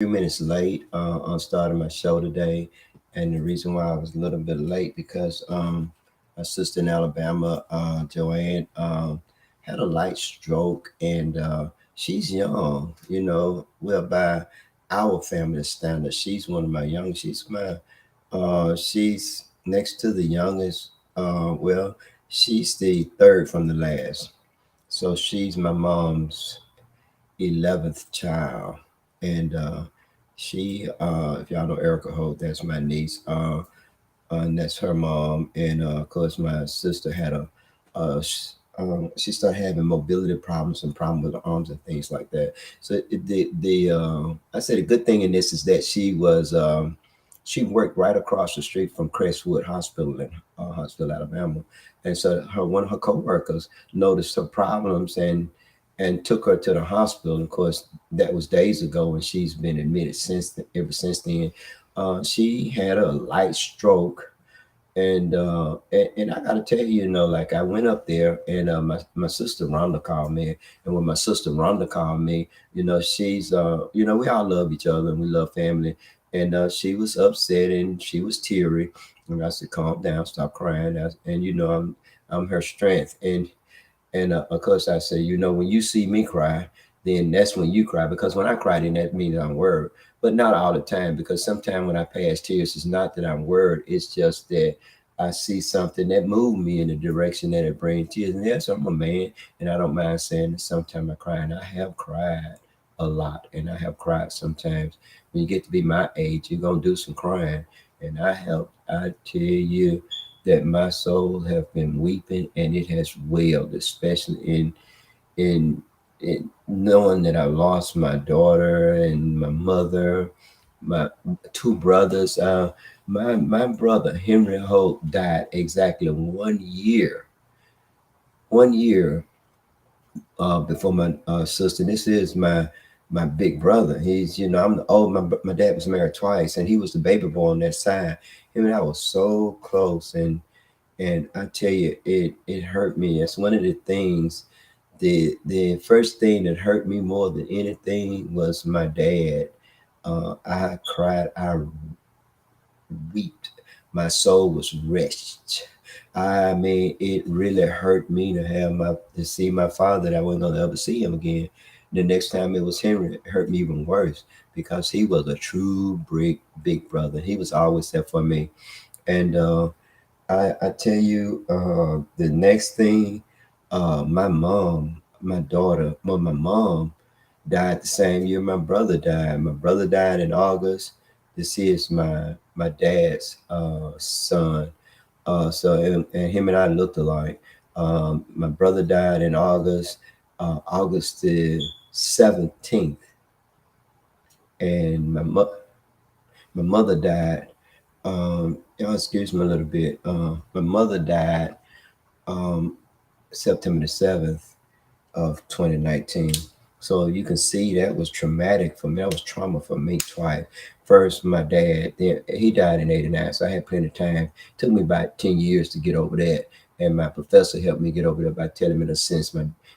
few minutes late on starting my show today, and the reason why I was a little bit late because my sister in Alabama, Joanne, had a light stroke, and she's young. Well, by our family standards, she's one of my young. She's next to the youngest. Well, she's the third from the last, so she's my mom's 11th child. And if y'all know Erica Holt, that's my niece, and that's her mom. And of course, my sister had she started having mobility problems and problem with her arms and things like that. So I say the good thing in this is that she worked right across the street from Crestwood Hospital in Huntsville, Alabama, and so one of her coworkers noticed her problems and took her to the hospital. Of course, that was days ago, and she's been admitted ever since then. She had a light stroke, and I gotta tell you, like I went up there, and my sister Rhonda called me, and when my sister Rhonda called me, she's we all love each other and we love family, and she was upset and she was teary, and I said, calm down, stop crying, and I'm her strength, and of course, I say, when you see me cry, then that's when you cry. Because when I cry, then that means I'm worried. But not all the time, because sometimes when I pass tears, it's not that I'm worried. It's just that I see something that moved me in the direction that it brings tears. And yes, I'm a man, and I don't mind saying that sometimes I cry. And I have cried a lot, and I have cried sometimes. When you get to be my age, you're going to do some crying. And I tell you, that my soul have been weeping and it has wailed, especially in knowing that I lost my daughter and my mother, my two brothers. My brother Henry Holt died exactly 1 year before my sister. This is my big brother. He's I'm the old. My dad was married twice, and he was the baby boy on that side. Him and I was so close, and I tell you, it hurt me. It's one of the things. The first thing that hurt me more than anything was my dad. I cried. I wept. My soul was wretched. I mean, it really hurt me to see my father, that I wasn't gonna ever see him again. The next time it was Henry, it hurt me even worse because he was a true big brother. He was always there for me. And I tell you, the next thing, my daughter, well, my mom died the same year my brother died. My brother died in August. This is my dad's son. And him and I looked alike. My brother died in August, August the 17th, and my mother died. Excuse me a little bit. My mother died um, September the 7th of 2019. So you can see that was traumatic for me. That was trauma for me twice. First, my dad, then he died in '89, so I had plenty of time. It took me about 10 years to get over that. And my professor helped me get over that by telling me in a sense,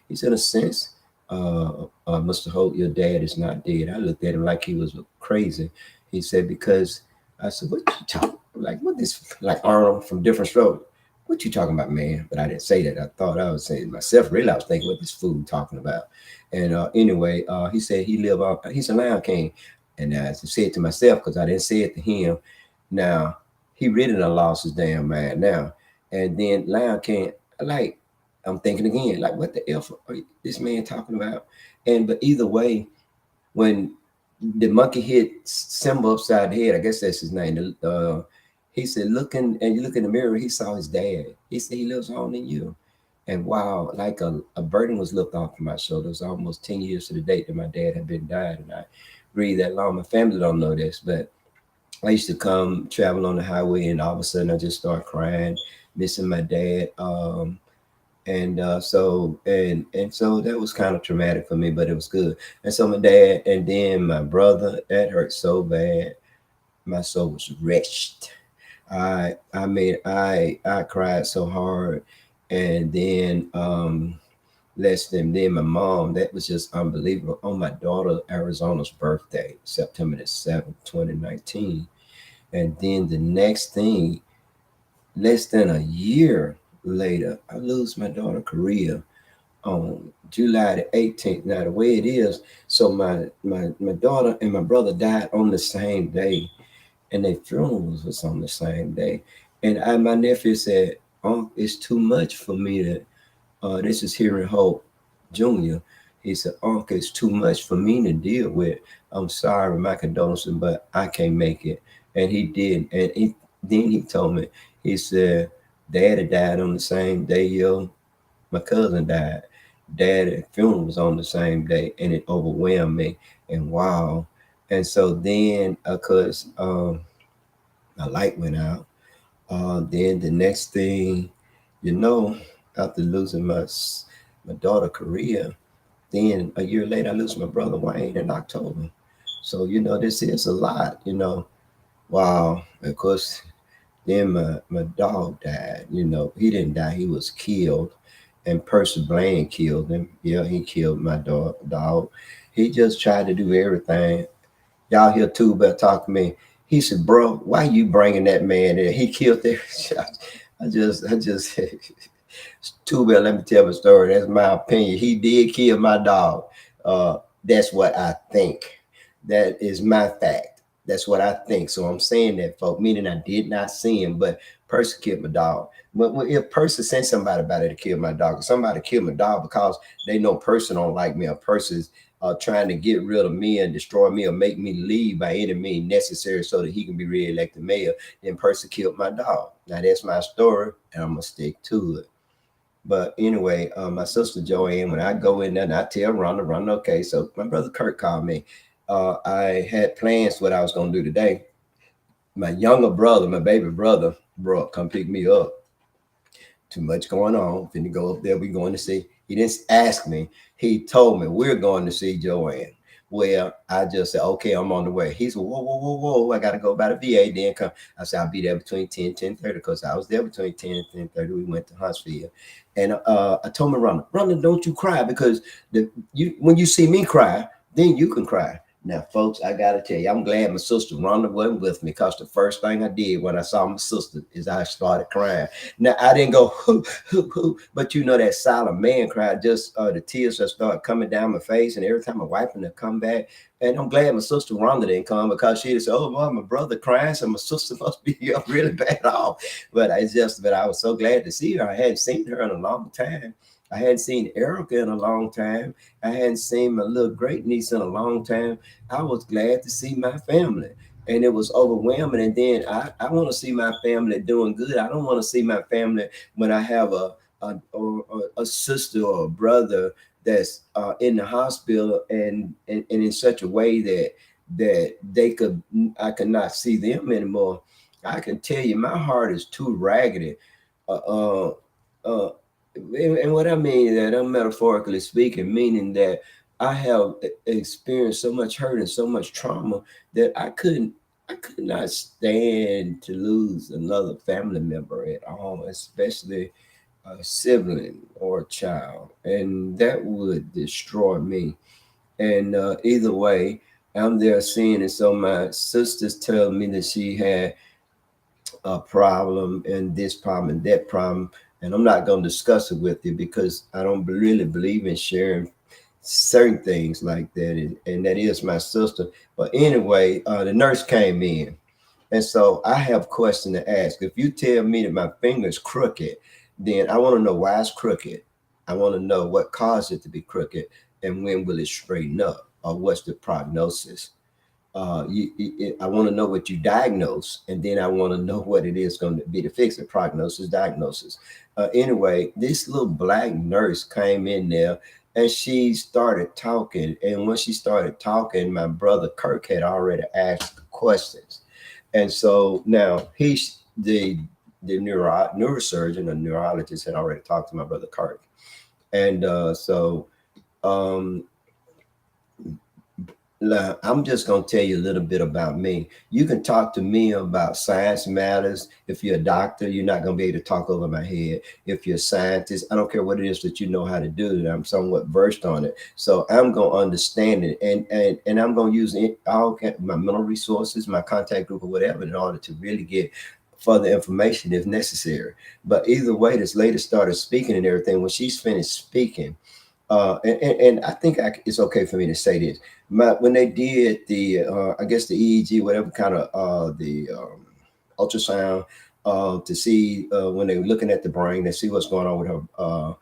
he said, in a sense, Mr. Holt, your dad is not dead. I looked at him like he was crazy. He said, because I said, what you talking, like, what this, like Arnold from Different Strokes? What you talking about, man? But I didn't say that. I thought I was saying myself. Really, I was thinking what this fool talking about. And anyway, he said he lived on. He's a Lion King, and I said to myself because I didn't say it to him. Now he really done lost his damn mind now. And then Lion King, like I'm thinking again, like what the f are this man talking about? And but either way, when the monkey hit Simba upside the head, I guess that's his name. He said, looking and you look in the mirror, he saw his dad. He said he lives on in you. And wow, like a burden was lifted off of my shoulders. Almost 10 years to the date that my dad had been died. And I breathe that long. My family don't know this, but I used to come travel on the highway and all of a sudden I just start crying, missing my dad. And so that was kind of traumatic for me, but it was good. And so my dad and then my brother, that hurt so bad. My soul was wretched. I cried so hard. And then bless them. Then my mom, that was just unbelievable. On my daughter Arizona's birthday, September the 7th, 2019. And then the next thing, less than a year later, I lose my daughter Korea on July the 18th. Now the way it is, so my daughter and my brother died on the same day, and their funerals was on the same day. And my nephew said, "Oh, it's too much for me to." This is Hearing Hope Jr. He said, "Uncle, it's too much for me to deal with. I'm sorry, my condolences, but I can't make it." And he did. And then he told me, he said, "Daddy died on the same day, yo. My cousin died. Daddy funeral was on the same day, and it overwhelmed me." And wow. And so then, of course, my light went out. Then the next thing, you know, after losing my daughter Korea, then a year later I lose my brother Wayne in October. So this is a lot. Wow. Of course, then my dog died. He didn't die; he was killed, and Percy Blaine killed him. Yeah, he killed my dog. He just tried to do everything. Y'all hear too, but talk to me. He said, "Bro, why you bringing that man in? He killed every shot." I just too bad. Let me tell my story. That's my opinion. He did kill my dog. That's what I think. That is my fact. That's what I think. So I'm saying that, folks, meaning I did not see him, but Percy killed my dog. But if Percy sent somebody about it to kill my dog, or somebody killed my dog because they know Percy don't like me, or Percy's trying to get rid of me and destroy me or make me leave by any means necessary so that he can be reelected mayor, then Percy killed my dog. Now that's my story, and I'm gonna stick to it. But anyway, my sister Joanne, when I go in there and I tell Rhonda, okay. So my brother Kurt called me. I had plans what I was gonna do today. My younger brother, my baby brother, bro, come pick me up. Too much going on. Finna go up there. We going to see. He didn't ask me. He told me we're going to see Joanne. Well, I just said, okay, I'm on the way. He said, whoa. I got to go by the VA. Then come. I said, I'll be there between 10 and 10:30 because I was there between 10 and 10:30. We went to Huntsville. And I told my Rhonda, don't you cry because when you see me cry, then you can cry. Now, folks, I got to tell you, I'm glad my sister Rhonda wasn't with me because the first thing I did when I saw my sister is I started crying. Now, I didn't go, hoo, but that silent man cry, just the tears just started coming down my face. And every time I wipe them, they come back. And I'm glad my sister Rhonda didn't come because she'd say, oh, boy, my brother crying, so my sister must be really bad off. But I was so glad to see her. I hadn't seen her in a long time. I hadn't seen Erica in a long time. I hadn't seen my little great niece in a long time. I was glad to see my family. And it was overwhelming. And then I want to see my family doing good. I don't want to see my family when I have a sister or a brother that's in the hospital and in such a way that I could not see them anymore. I can tell you, my heart is too raggedy. Uh, uh, uh, and what I mean is that I'm metaphorically speaking, meaning that I have experienced so much hurt and so much trauma that I could not stand to lose another family member at all, especially a sibling or a child, and that would destroy me. And either way, I'm there seeing it. So my sisters tell me that she had a problem and this problem and that problem. And I'm not going to discuss it with you because I don't really believe in sharing certain things like that. And that is my sister. But anyway, the nurse came in. And so I have a question to ask. If you tell me that my finger is crooked, then I want to know why it's crooked. I want to know what caused it to be crooked and when will it straighten up or what's the prognosis. I want to know what you diagnose, and then I want to know what it is going to be to fix it. Prognosis, diagnosis. Anyway, this little black nurse came in there and she started talking. And when she started talking, my brother Kirk had already asked questions. And so now he's the neurosurgeon or neurologist had already talked to my brother Kirk. And so um, Now, I'm just going to tell you a little bit about me. You can talk to me about science matters. If you're a doctor, you're not going to be able to talk over my head. If you're a scientist, I don't care what it is that you know how to do. I'm somewhat versed on it, so I'm going to understand it, and I'm going to use all my mental resources, my contact group, or whatever, in order to really get further information if necessary. But either way, this lady started speaking and everything. When she's finished speaking, and I think it's okay for me to say this. When they did the, I guess the EEG, whatever kind of the ultrasound, to see when they were looking at the brain, to see what's going on with her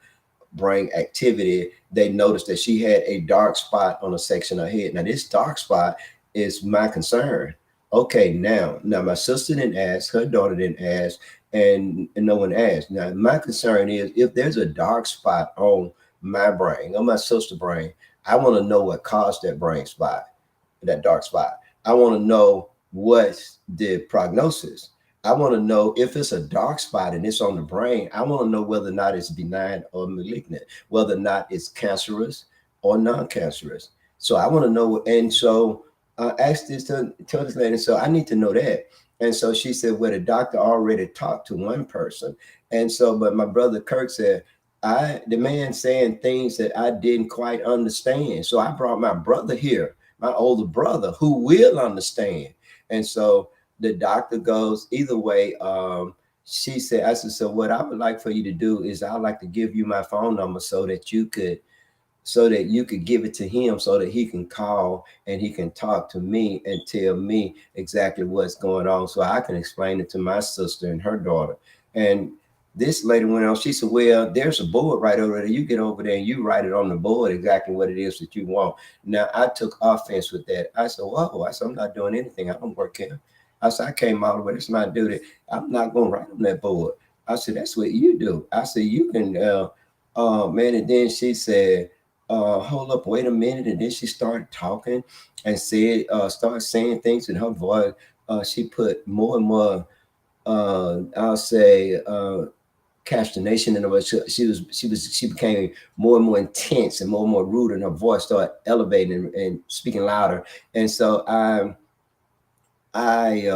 brain activity, they noticed that she had a dark spot on a section of her head. Now, this dark spot is my concern. Okay, now my sister didn't ask, her daughter didn't ask, and no one asked. Now, my concern is if there's a dark spot on my brain, on my sister's brain, I want to know what caused that brain spot, that dark spot. I want to know what's the prognosis. I want to know if it's a dark spot and it's on the brain. I want to know whether or not it's benign or malignant, whether or not it's cancerous or non-cancerous. So I want to know. And so I asked this to tell this lady. So I need to know that. And so she said, well, the doctor already talked to one person. And so, but my brother Kirk said, the man saying things that I didn't quite understand. So I brought my brother here, my older brother, who will understand. And so the doctor goes, either way, she said, I said, so what I would like for you to do is I'd like to give you my phone number so that you could give it to him so that he can call and he can talk to me and tell me exactly what's going on so I can explain it to my sister and her daughter. And this lady went on, she said, well, there's a board right over there. You get over there and you write it on the board exactly what it is that you want. Now, I took offense with that. I said, whoa, I said, I'm not doing anything. I don't work here. I said, I came all the way. It's my duty. I'm not going to write on that board. I said, that's what you do. I said, you can, man. And then she said, hold up, wait a minute. And then she started talking and started saying things in her voice. She put more and more, I'll say, consternation in her voice. She became more and more intense and more rude, and her voice started elevating and speaking louder. And so I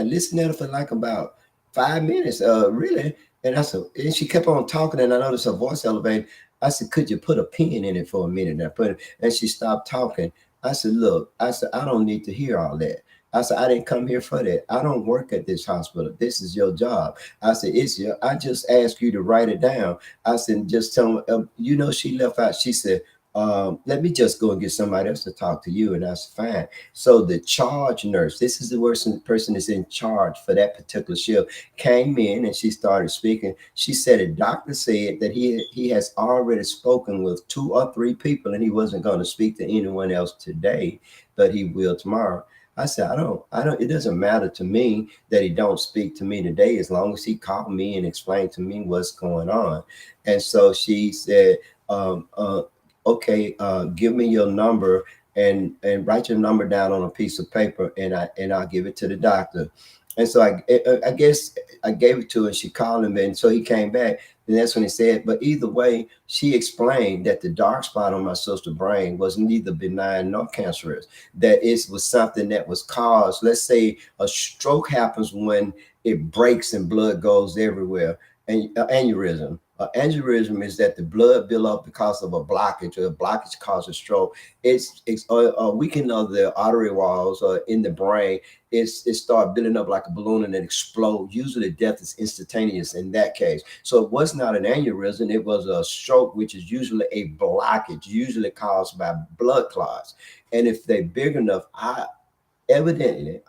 listened to her for like about 5 minutes, really. And I said, and she kept on talking, and I noticed her voice elevated. I said, could you put a pin in it for a minute? And I put it, and she stopped talking. I said, look, I said, I don't need to hear all that. I said, I didn't come here for that. I don't work at this hospital. This is your job. I said, I just asked you to write it down. I said, just tell me, she left out. She said, let me just go and get somebody else to talk to you. And that's fine. So the charge nurse, this is the person that's in charge for that particular shift, came in and she started speaking. She said a doctor said that he has already spoken with 2 or 3 people and he wasn't going to speak to anyone else today, but he will tomorrow. I said, it doesn't matter to me that he don't speak to me today as long as he called me and explained to me what's going on. And so she said, okay, give me your number and write your number down on a piece of paper and I'll give it to the doctor. And so I guess I gave it to her and she called him and so he came back and that's when he said, but either way, she explained that the dark spot on my sister's brain was neither benign nor cancerous, that it was something that was caused. Let's say a stroke happens when it breaks and blood goes everywhere, and aneurysm. Aneurysm is that the blood build up because of a blockage, or a blockage causes stroke. It's a weakening of the artery walls in the brain. It start building up like a balloon and then explode. Usually death is instantaneous in that case. So it was not an aneurysm. It was a stroke, which is usually a blockage, usually caused by blood clots. And if they're big enough, obviously,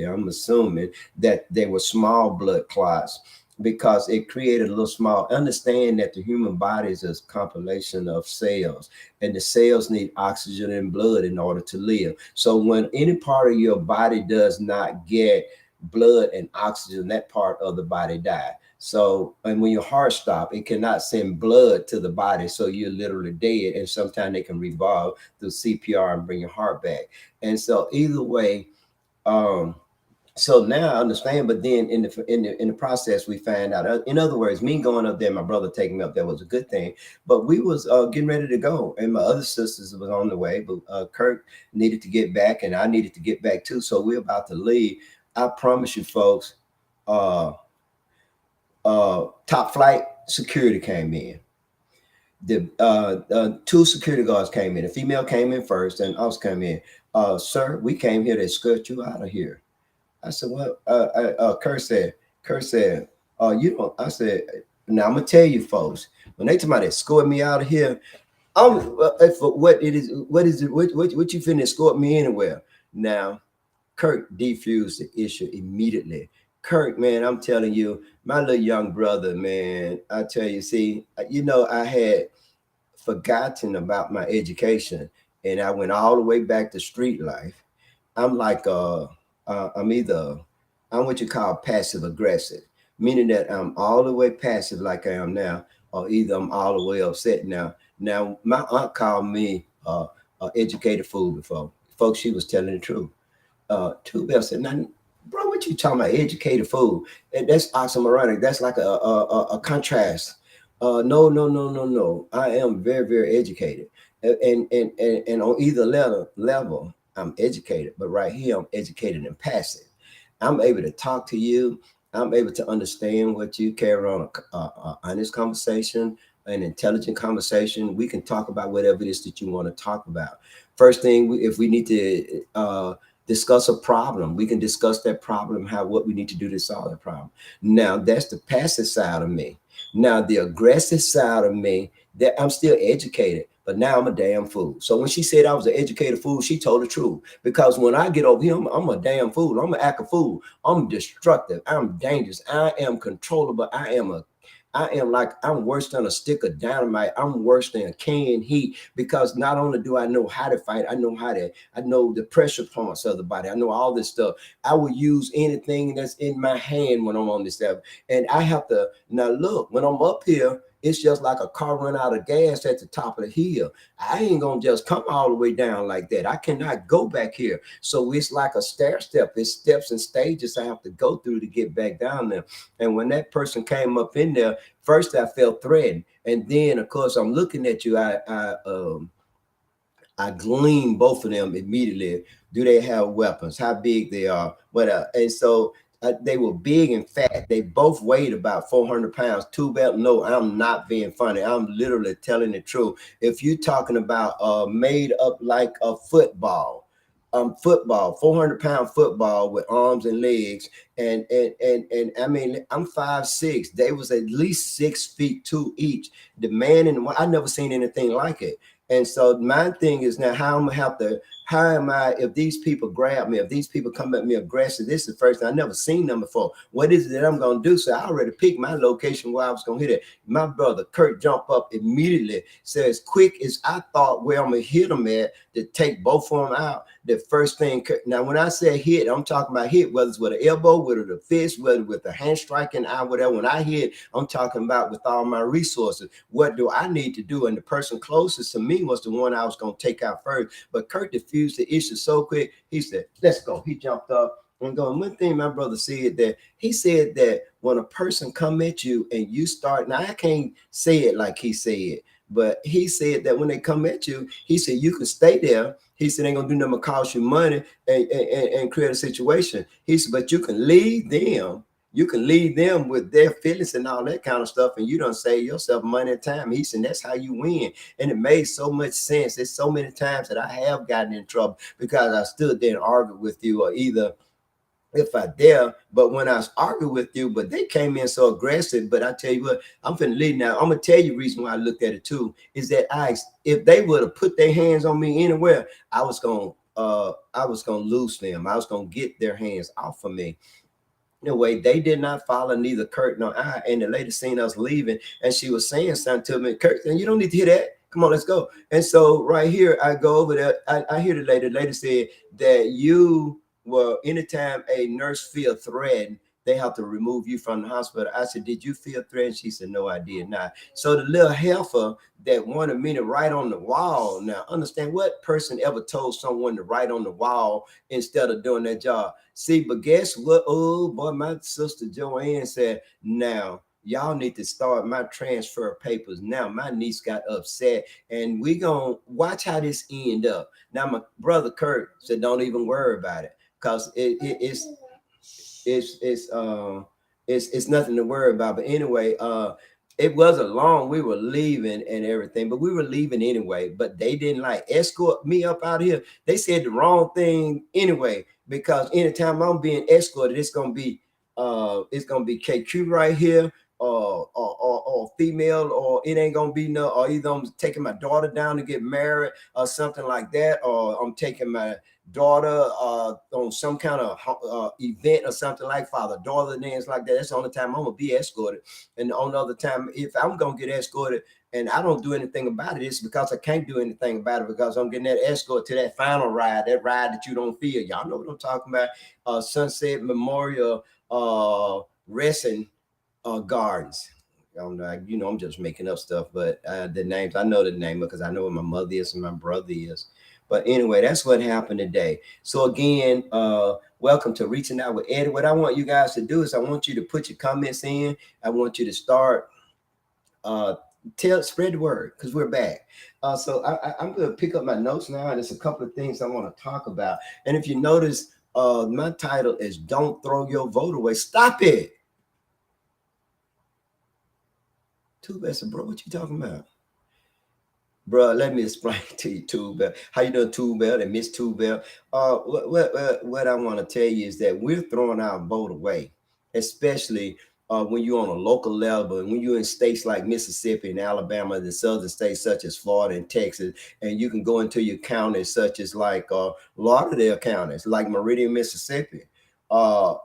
I'm assuming that they were small blood clots because it created a little small. Understand that the human body is a compilation of cells, and the cells need oxygen and blood in order to live. So when any part of your body does not get blood and oxygen, that part of the body dies. So, and when your heart stops, it cannot send blood to the body. So you're literally dead. And sometimes they can revive through CPR and bring your heart back. And so either way, um, So now I understand, but then in the process, we find out. In other words, me going up there, my brother taking me up there was a good thing. But we was getting ready to go, and my other sisters was on the way. But Kirk needed to get back, and I needed to get back too. So we're about to leave. I promise you, folks. Uh, Top flight security came in. The two security guards came in. A female came in first, and us came in. Sir, we came here to escort you out of here. I said, well, Kurt said, you don't, I said, now I'm gonna tell you folks, when they talk about escort me out of here, I'm for what is it, what you finna escort me anywhere? Now, Kirk defused the issue immediately. Kirk, man, I'm telling you, my little young brother, man, I tell you, see, I had forgotten about my education and I went all the way back to street life. I'm like I'm what you call passive aggressive, meaning that I'm all the way passive like I am now, or either I'm all the way upset now. Now my aunt called me educated fool before. Folks, she was telling the truth. Two Bell said, "Now, bro, what you talking about? Educated fool? That's oxymoronic. That's like a contrast. No, no, no, no, no. I am very, very educated, and on either level, I'm educated. But right here, I'm educated and passive. I'm able to talk to you. I'm able to understand what you carry on a honest conversation, an intelligent conversation. We can talk about whatever it is that you want to talk about. First thing, if we need to discuss a problem, we can discuss that problem, how what we need to do to solve the problem. Now, that's the passive side of me. Now, the aggressive side of me, that I'm still educated, but now I'm a damn fool. So when she said I was an educated fool, she told the truth. Because when I get over here, I'm a damn fool. I'm an act a fool. I'm destructive. I'm dangerous. I am controllable. I am like, I'm worse than a stick of dynamite. I'm worse than canned heat because not only do I know how to fight, I know the pressure points of the body. I know all this stuff. I will use anything that's in my hand when I'm on this level. And I have to, now look, when I'm up here, it's just like a car run out of gas at the top of the hill. I ain't gonna just come all the way down like that. I cannot go back here. So it's like a stair step. It's steps and stages I have to go through to get back down there. And when that person came up in there, first I felt threatened, and then of course I'm looking at you. I glean both of them immediately. Do they have weapons? How big they are? What? And so they were big and fat. They both weighed about 400 pounds. Two belt. No, I'm not being funny. I'm literally telling the truth. If you're talking about made up like a football, 400-pound football with arms and legs, and I mean, I'm 5'6". They was at least 6 feet two each. The man and I never seen anything like it. And so my thing is now how I'm gonna have to, how am I, if these people grab me, if these people come at me aggressive, this is the first thing I never seen them before. What is it that I'm gonna do? So I already picked my location where I was gonna hit it. My brother Kurt jumped up immediately, says quick as I thought where I'm gonna hit them at to take both of them out. The first thing, now when I say hit, I'm talking about hit, whether it's with an elbow, whether the fist, whether with a hand striking eye, whatever. When I hit, I'm talking about with all my resources. What do I need to do? And the person closest to me was the one I was going to take out first. But Kurt diffused the issue so quick. He said, let's go. He jumped up and going. One thing my brother said that he said that when a person come at you and you start, now I can't say it like he said, but he said that when they come at you, he said you can stay there. He said ain't gonna do nothing but cost you money and create a situation. He said, but you can lead them. You can lead them with their feelings and all that kind of stuff, and you don't save yourself money and time. He said that's how you win. And it made so much sense. There's so many times that I have gotten in trouble because I stood there and argued with you, or either if I dare, but when I was arguing with you, but they came in so aggressive. But I tell you what, I'm finna leave now. I'm gonna tell you the reason why I looked at it too is that if they would have put their hands on me anywhere, I was gonna lose them. I was gonna get their hands off of me. Anyway, they did not follow neither Kurt nor I. And the lady seen us leaving, and she was saying something to me. Kurt, and you don't need to hear that. Come on, let's go. And so right here, I go over there. I hear the lady. The lady said that you, well, anytime a nurse feel threatened, they have to remove you from the hospital. I said, did you feel threatened? She said, no, I did not. So the little heifer that wanted me to write on the wall. Now, understand, what person ever told someone to write on the wall instead of doing their job? See, but guess what? Oh boy, my sister Joanne said, now y'all need to start my transfer papers. Now my niece got upset, and we gonna watch how this end up. Now my brother Kurt said, don't even worry about it, because it's nothing to worry about. But anyway, it wasn't long. We were leaving and everything, but we were leaving anyway. But they didn't like escort me up out of here. They said the wrong thing anyway, because anytime I'm being escorted, it's gonna be KQ right here, or female, or it ain't gonna be no, or either I'm taking my daughter down to get married or something like that, or I'm taking my daughter on some kind of event or something like father-daughter things like that. That's the only time I'm gonna be escorted. And the only other time, if I'm gonna get escorted and I don't do anything about it, it's because I can't do anything about it, because I'm getting that escort to that final ride, that ride that you don't feel. Y'all know what I'm talking about. Sunset Memorial Resting Gardens. I'm just making up stuff, but the names, I know the name because I know where my mother is and my brother is. But anyway, that's what happened today. So again, welcome to Reaching Out with Eddie. What I want you guys to do is I want you to put your comments in. I want you to start spread the word, because we're back. So I'm going to pick up my notes now, and there's a couple of things I want to talk about. And if you notice, my title is "Don't Throw Your Vote Away." Stop it. Too bad, bro. What you talking about? Bro, let me explain to you, Tube Bell. How you doing, Tube Bell and Miss Tube Bell? What I want to tell you is that we're throwing our vote away, especially when you're on a local level, and when you're in states like Mississippi and Alabama, the southern states such as Florida and Texas, and you can go into your counties such as like Lauderdale counties, like Meridian, Mississippi.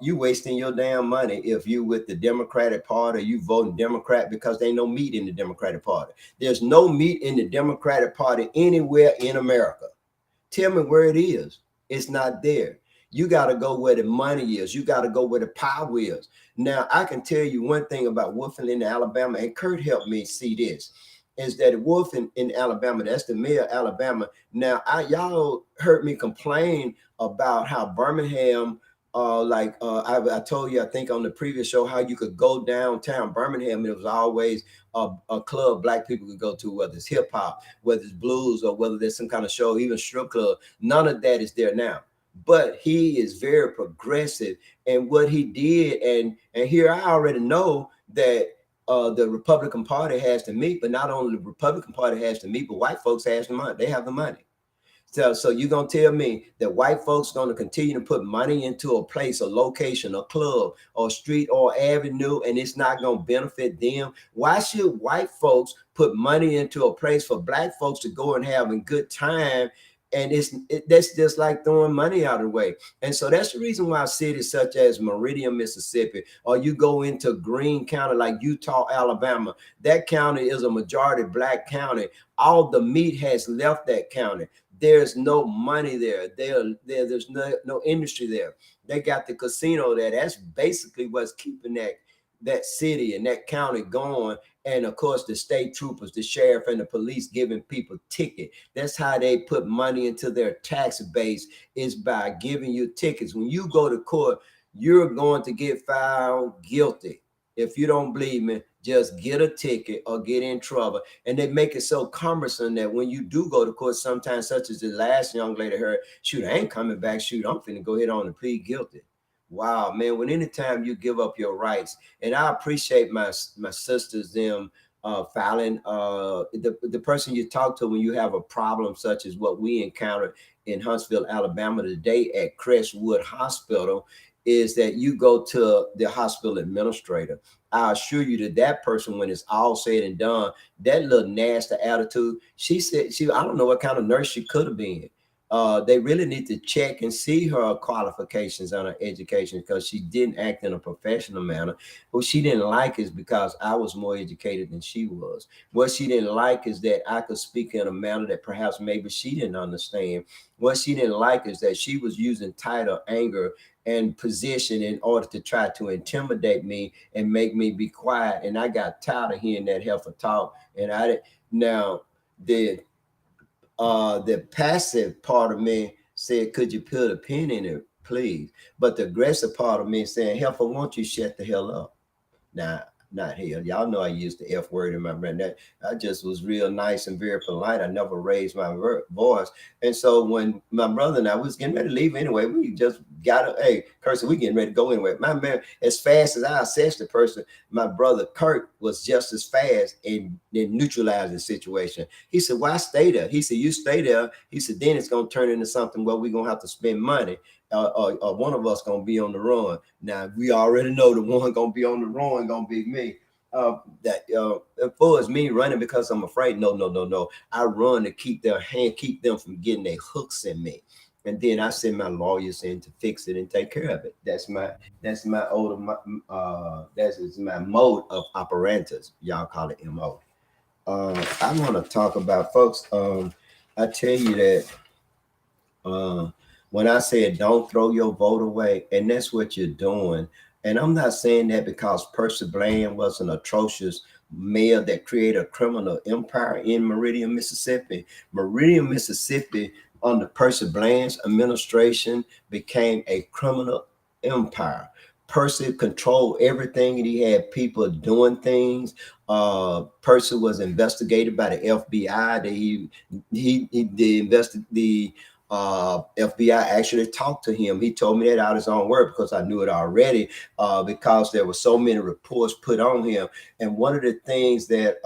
You wasting your damn money if you with the Democratic Party, you voting Democrat, because there ain't no meat in the Democratic Party. There's no meat in the Democratic Party anywhere in America. Tell me where it is. It's not there. You got to go where the money is. You got to go where the power is. Now, I can tell you one thing about Wolfing in Alabama, and Kurt helped me see this, is that Wolf in Alabama, that's the mayor of Alabama. Now, y'all heard me complain about how Birmingham, I told you, I think on the previous show, how you could go downtown Birmingham. It was always a club black people could go to, whether it's hip hop, whether it's blues, or whether there's some kind of show, even strip club. None of that is there now. But he is very progressive, and what he did, and here I already know that the Republican Party has to meet, but not only the Republican Party has to meet, but white folks has the money. They have the money. So you're going to tell me that white folks going to continue to put money into a place, a location, a club, or street, or avenue, and it's not going to benefit them? Why should white folks put money into a place for black folks to go and have a good time? And that's just like throwing money out of the way. And so that's the reason why cities such as Meridian, Mississippi, or you go into Greene County, like Utah, Alabama, that county is a majority black county. All the meat has left that county. There's no money there. There's no industry there. They got the casino there. That's basically what's keeping that city and that county going. And of course, the state troopers, the sheriff, and the police giving people tickets. That's how they put money into their tax base, is by giving you tickets. When you go to court, you're going to get found guilty. If you don't believe me, just get a ticket or get in trouble. And they make it so cumbersome that when you do go to court, sometimes, such as the last young lady heard, shoot, I ain't coming back. Shoot, I'm finna go ahead on and plead guilty. Wow, man, when anytime you give up your rights, and I appreciate my sisters, them filing, the person you talk to when you have a problem such as what we encountered in Huntsville, Alabama today at Crestwood Hospital, is that you go to the hospital administrator. I assure you that person, when it's all said and done, that little nasty attitude, she said, I don't know what kind of nurse she could have been. they really need to check and see her qualifications on her education, because she didn't act in a professional manner. What she didn't like is because I was more educated than she was. What she didn't like is that I could speak in a manner that perhaps maybe she didn't understand. What she didn't like is that she was using title, anger, and position in order to try to intimidate me and make me be quiet. And I got tired of hearing that heifer talk. And I now the the passive part of me said, could you put a pin in it, please? But the aggressive part of me saying, heifer, won't you shut the hell up? Now, not hell. Y'all know I used the F word in my brain. That I just was real nice and very polite. I never raised my voice. And so when my brother and I was getting ready to leave anyway, we just got to, hey, Cursor, we getting ready to go anyway. My man, as fast as I assessed the person, my brother Kurt was just as fast in neutralizing the situation. He said, why stay there? He said, you stay there. He said, then it's going to turn into something where we're going to have to spend money. Or one of us gonna be on the run. Now we already know the one gonna be on the run gonna be me. As far as me running because I'm afraid, no. I run to keep keep them from getting their hooks in me, and then I send my lawyers in to fix it and take care of it. That's my that is my mode of operantus. Y'all call it MO. I want to talk about folks. I tell you that. When I said don't throw your vote away, and that's what you're doing. And I'm not saying that because Percy Bland was an atrocious mayor that created a criminal empire in Meridian, Mississippi. Meridian, Mississippi, under Percy Bland's administration, became a criminal empire. Percy controlled everything, and he had people doing things. Percy was investigated by the FBI. The FBI actually talked to him. He told me that out of his own word because I knew it already, because there were so many reports put on him. And one of the things that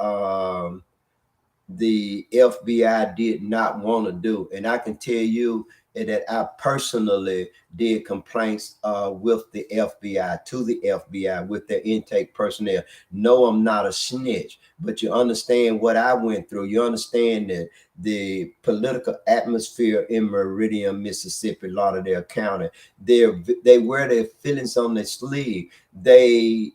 the FBI did not want to do, and I can tell you that I personally did complaints with the FBI, to the FBI, with their intake personnel. No, I'm not a snitch, but you understand what I went through. You understand that the political atmosphere in Meridian, Mississippi, Lauderdale County, they wear their feelings on their sleeve. They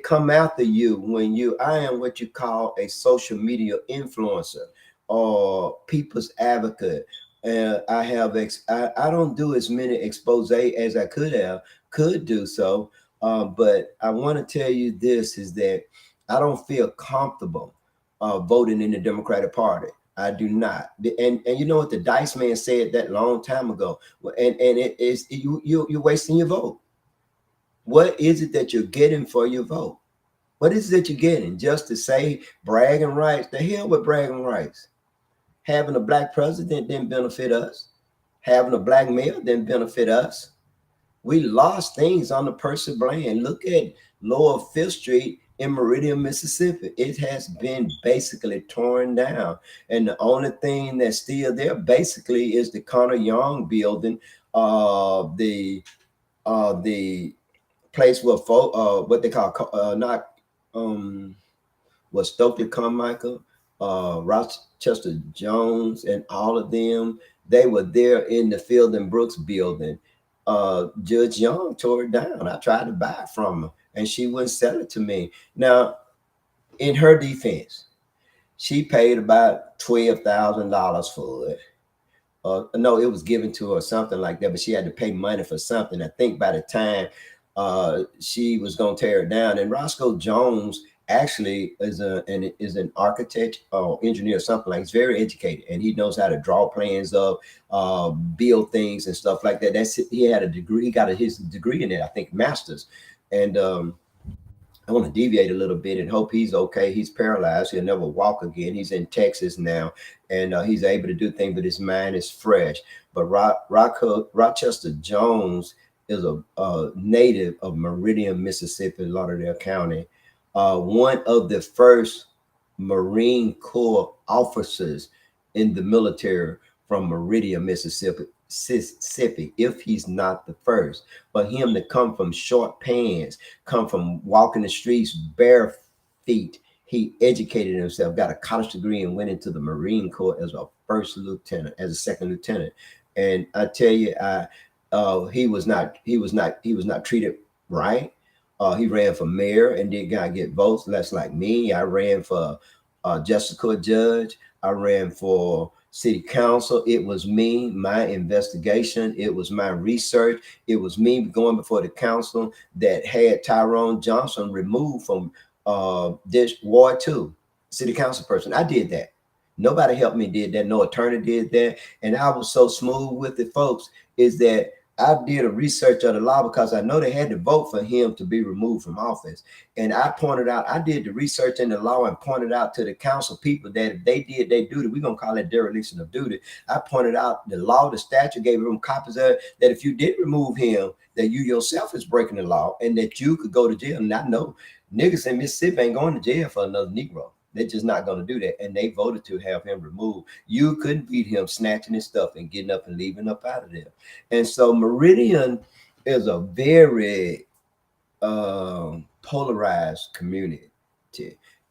come after you when I am what you call a social media influencer or people's advocate. And I don't do as many expose as I could do so. But I want to tell you this is that I don't feel comfortable voting in the Democratic Party. I do not. And you know what the Dice Man said that long time ago. And it is you're wasting your vote. What is it that you're getting for your vote? What is it that you're getting? Just to say bragging rights? The hell with bragging rights. Having a black president didn't benefit us. Having a black mayor didn't benefit us. We lost things on the Percy Bland. Look at Lower Fifth Street in Meridian, Mississippi. It has been basically torn down. And the only thing that's still there basically is the Connor Young building, the place where what they call was Stokely Carmichael, Rochester Jones, and all of them. They were there in the Field and Brooks building. Judge Young tore it down. I tried to buy it from her, and she wouldn't sell it to me. Now, in her defense, she paid about $12,000 for it. No, it was given to her, something like that, but she had to pay money for something. I think by the time she was going to tear it down. And Roscoe Jones actually is an architect or engineer or something like. He's very educated, and he knows how to draw plans up, build things and stuff like that. He had a degree. He got his degree in it, I think, master's. And I want to deviate a little bit and hope he's okay. He's paralyzed. He'll never walk again. He's in Texas now, and he's able to do things, but his mind is fresh. But Rochester Jones is a native of Meridian, Mississippi, Lauderdale County. One of the first Marine Corps officers in the military from Meridian, Mississippi, if he's not the first. For him to come from short pants, come from walking the streets bare feet, He educated himself, got a college degree, and went into the Marine Corps as a first lieutenant, as a second lieutenant. And I tell you, he was not treated right. He ran for mayor and did not get votes. That's like me. I ran for justice court judge. I ran for city council. It was me, my investigation. It was my research. It was me going before the council that had Tyrone Johnson removed from this Ward 2 city council person. I did that. Nobody helped me did that. No attorney did that. And I was so smooth with it, folks, is that I did a research of the law because I know they had to vote for him to be removed from office. And I pointed out, I did the research in the law and pointed out to the council people that if they did their duty, we're going to call it dereliction of duty. I pointed out the law, the statute, gave them copies of it, that if you did remove him, that you yourself is breaking the law and that you could go to jail. And I know niggas in Mississippi ain't going to jail for another Negro. They're just not going to do that. And they voted to have him removed. You couldn't beat him snatching his stuff and getting up and leaving up out of there. And so Meridian is a very polarized community.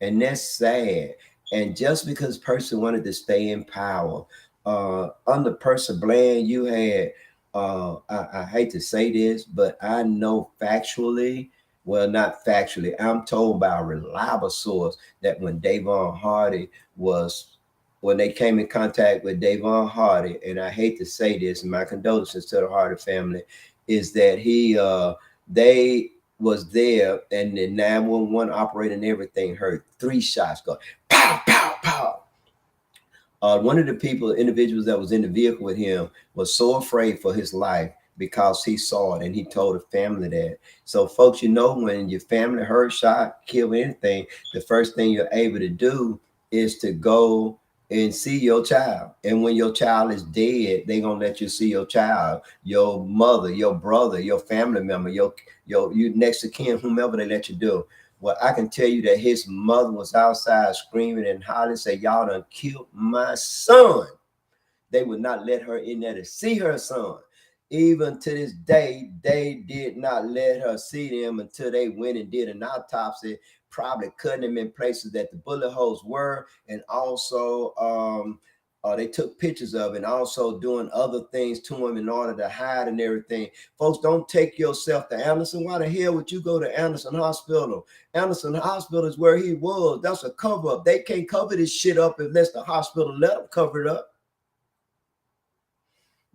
And that's sad. And just because person wanted to stay in power, under Percy Bland, you had, I hate to say this, but I know factually, well, not factually, I'm told by a reliable source that when Davon Hardy was, when they came in contact with Davon Hardy, and I hate to say this, and my condolences to the Hardy family, is that they was there and the 911 operator and everything heard 3 shots go, pow, pow, pow. One of the individuals that was in the vehicle with him was so afraid for his life because he saw it and he told the family that. So folks, you know, when your family heard shot, kill, anything, the first thing you're able to do is to go and see your child. And when your child is dead, they're gonna let you see your child, your mother, your brother, your family member, your next of kin, whomever they let you do. Well, I can tell you that his mother was outside screaming and hollering, say, y'all done killed my son. They would not let her in there to see her son. Even to this day, they did not let her see them until they went and did an autopsy, probably cutting them in places that the bullet holes were. And also, they took pictures of it and also doing other things to him in order to hide and everything. Folks, don't take yourself to Anderson. Why the hell would you go to Anderson Hospital? Anderson Hospital is where he was. That's a cover up. They can't cover this shit up unless the hospital let them cover it up.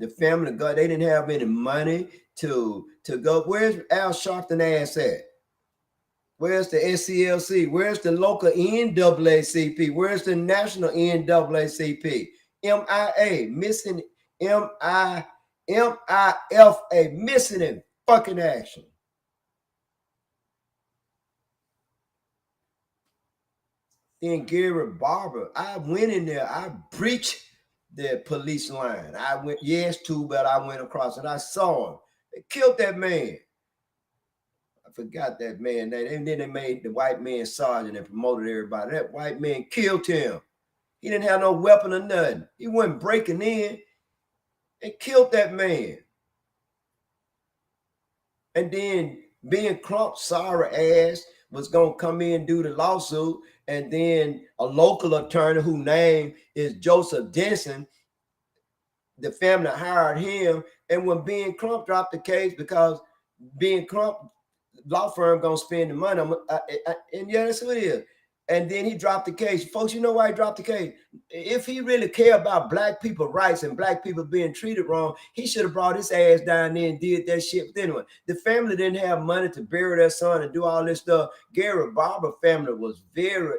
The family, God, they didn't have any money to go. Where's Al Sharpton ass at? Where's the SCLC? Where's the local NAACP? Where's the national NAACP? MIA missing, MIFA missing in fucking action. Then Gary Barber, I went in there, I breached the police line. I went, yes, too, but I went across and I saw him. They killed that man. I forgot that man name. And then they made the white man sergeant and promoted everybody. That white man killed him. He didn't have no weapon or nothing. He wasn't breaking in. They killed that man. And then Ben Crump, sorry ass, was going to come in and do the lawsuit. And then a local attorney whose name is Joseph Denson, the family hired him. And when Ben Crump dropped the case, because Ben Crump law firm going to spend the money, and yeah, that's who it is. And then he dropped the case. Folks, you know why he dropped the case? If he really cared about black people's rights and black people being treated wrong, he should have brought his ass down there and did that shit. But anyway, the family didn't have money to bury their son and do all this stuff. Gary Barber family was very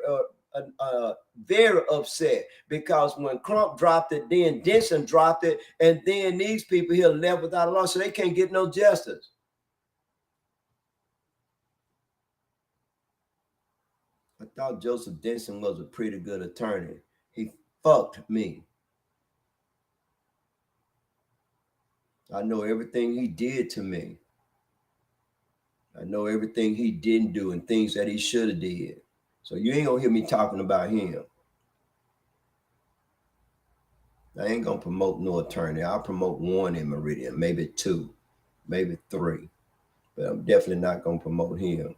upset because when Crump dropped it, then Denson dropped it, and then these people here left without a law, so they can't get no justice. I thought Joseph Denson was a pretty good attorney. He fucked me. I know everything he did to me. I know everything he didn't do and things that he should have did. So you ain't gonna hear me talking about him. I ain't gonna promote no attorney. I'll promote one in Meridian, maybe 2, maybe 3. But I'm definitely not gonna promote him.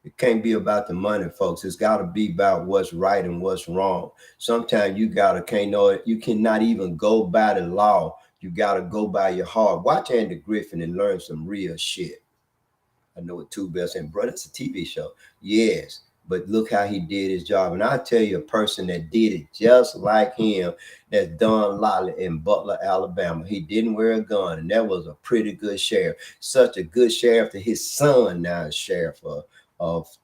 It can't be about the money, folks. It's got to be about what's right and what's wrong. Sometimes you gotta can't know it. You cannot even go by the law. You gotta go by your heart. Watch Andy Griffin and learn some real shit. I know what Two Bell saying, bro, that's a TV show. Yes, but look how he did his job. And I tell you, a person that did it just like him, that's Don Lolly in Butler, Alabama. He didn't wear a gun, and that was a pretty good sheriff. Such a good sheriff that his son now is sheriff of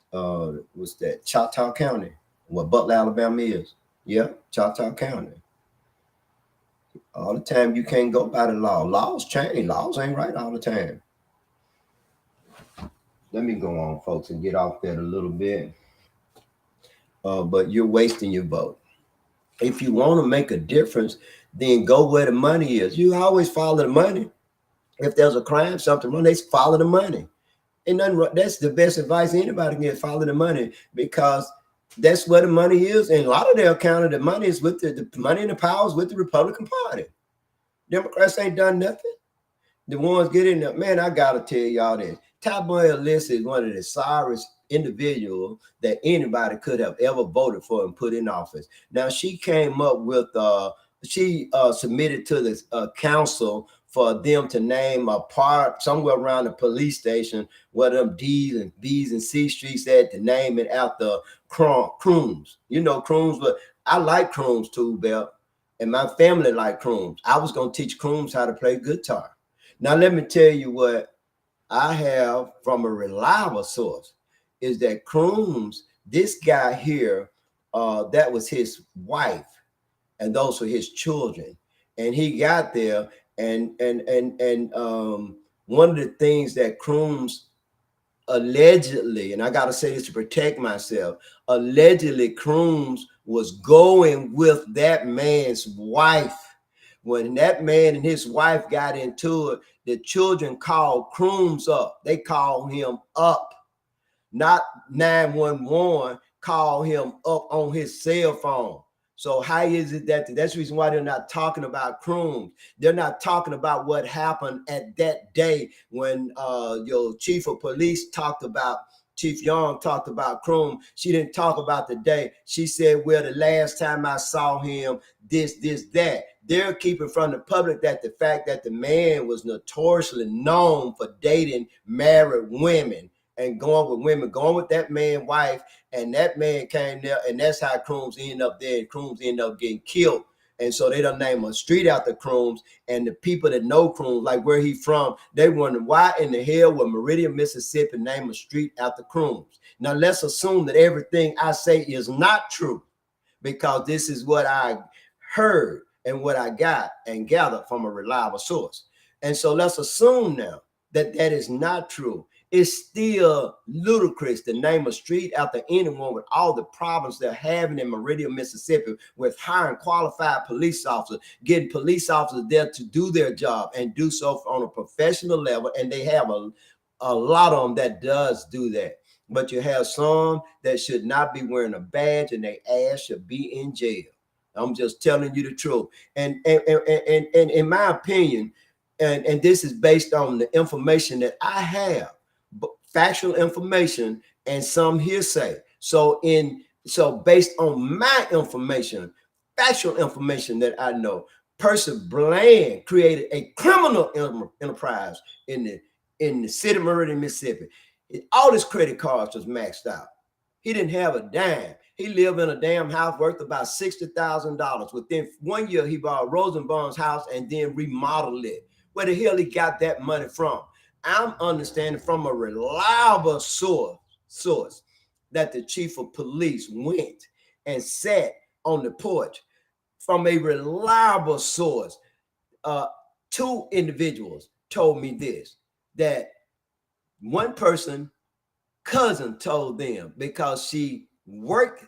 what's that? Choctaw County, what Butler, Alabama is. Yeah, Choctaw County. All the time you can't go by the law. Laws change. Laws ain't right all the time. Let me go on, folks, and get off that a little bit. But you're wasting your vote. If you want to make a difference, then go where the money is. You always follow the money. If there's a crime, something wrong, they follow the money. And that's the best advice anybody can get, follow the money, because that's where the money is. And a lot of their account of the money is with the money and the powers with the Republican Party. Democrats ain't done nothing. The ones get in there, man, I got to tell y'all this. Taboya Alyssa is one of the sorriest individuals that anybody could have ever voted for and put in office. Now, she came up with, she submitted to the council for them to name a park somewhere around the police station where them D's and B's and C streets at, to name it after Crooms. You know Crooms, but I like Crooms too, Bell. And my family like Crooms. I was going to teach Crooms how to play guitar. Now, let me tell you what I have from a reliable source is that Crooms, this guy here, that was his wife, and those were his children. And he got there, and one of the things that Crooms allegedly, and I got to say this to protect myself, allegedly Crooms was going with that man's wife. When that man and his wife got into it, the children called Crooms up. They called him up, not 911, call him up on his cell phone. So how is it that's the reason why they're not talking about Crooms? They're not talking about what happened at that day when your chief of police talked about, Chief Young talked about Crooms. She didn't talk about the day. She said, well, the last time I saw him, this, that. They're keeping from the public that the fact that the man was notoriously known for dating married women and going with women, going with that man's wife, and that man came there, and that's how Crooms ended up there, and Crooms ended up getting killed. And so they don't name a street after Crooms, and the people that know Crooms, like where he from, they wonder why in the hell would Meridian, Mississippi name a street after Crooms? Now let's assume that everything I say is not true, because this is what I heard and what I got and gathered from a reliable source. And so let's assume now that that is not true. It's still ludicrous to name a street after anyone with all the problems they're having in Meridian, Mississippi, with hiring qualified police officers, getting police officers there to do their job and do so on a professional level. And they have a lot of them that does do that. But you have some that should not be wearing a badge, and their ass should be in jail. I'm just telling you the truth. And in my opinion, and this is based on the information that I have, factual information and some hearsay. So based on my information, factual information that I know, Percy Bland created a criminal enterprise in the city of Meridian, Mississippi. All his credit cards was maxed out. He didn't have a dime. He lived in a damn house worth about $60,000. Within 1 year, he bought Rosenbaum's house and then remodeled it. Where the hell he got that money from? I'm understanding from a reliable source that the chief of police went and sat on the porch. From a reliable source, two individuals told me this, that one person cousin told them, because she worked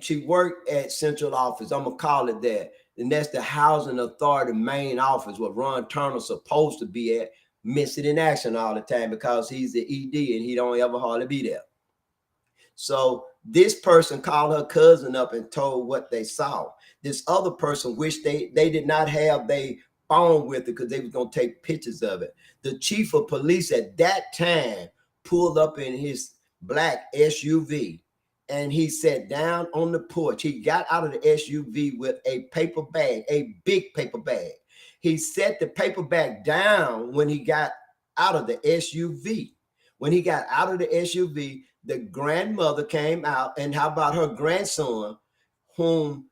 she worked at central office, I'm gonna call it that, and that's the housing authority main office where Ron Turner's supposed to be at, missing in action all the time because he's the ED and he don't ever hardly be there. So this person called her cousin up and told what they saw. This other person wished they did not have they phone with it because they was going to take pictures of it. The chief of police at that time pulled up in his black SUV and he sat down on the porch. He got out of the SUV with a paper bag, a big paper bag. He set the paper bag down when he got out of the SUV. When he got out of the SUV, the grandmother came out, and how about her grandson, whom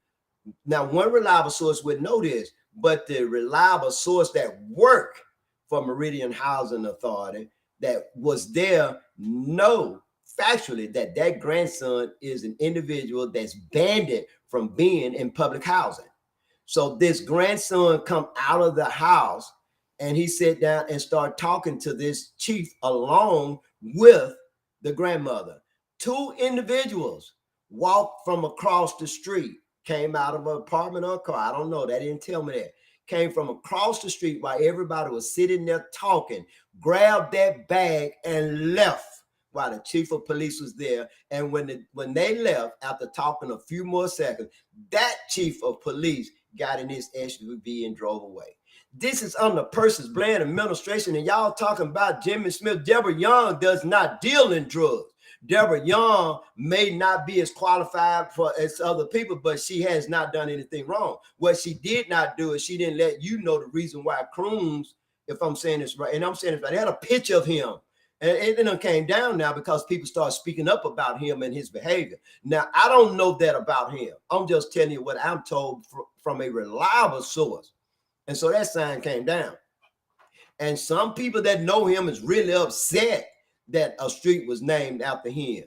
now one reliable source would know this, but the reliable source that worked for Meridian Housing Authority that was there know factually that that grandson is an individual that's banned from being in public housing. So this grandson come out of the house and he sat down and started talking to this chief along with the grandmother. Two individuals walked from across the street, came out of an apartment or a car. I don't know. They didn't tell me that. Came from across the street while everybody was sitting there talking, grabbed that bag and left while the chief of police was there. And when they left, after talking a few more seconds, that chief of police got in his SUV and drove away. This is under Persis Bland administration, and y'all talking about Jimmy Smith. Deborah Young does not deal in drugs. Deborah Young may not be as qualified for as other people, but she has not done anything wrong. What she did not do is she didn't let you know the reason why Crooms, if I'm saying this right, and I'm saying this right, they had a picture of him. And it came down now because people start speaking up about him and his behavior. Now, I don't know that about him. I'm just telling you what I'm told from a reliable source. And so that sign came down. And some people that know him is really upset that a street was named after him.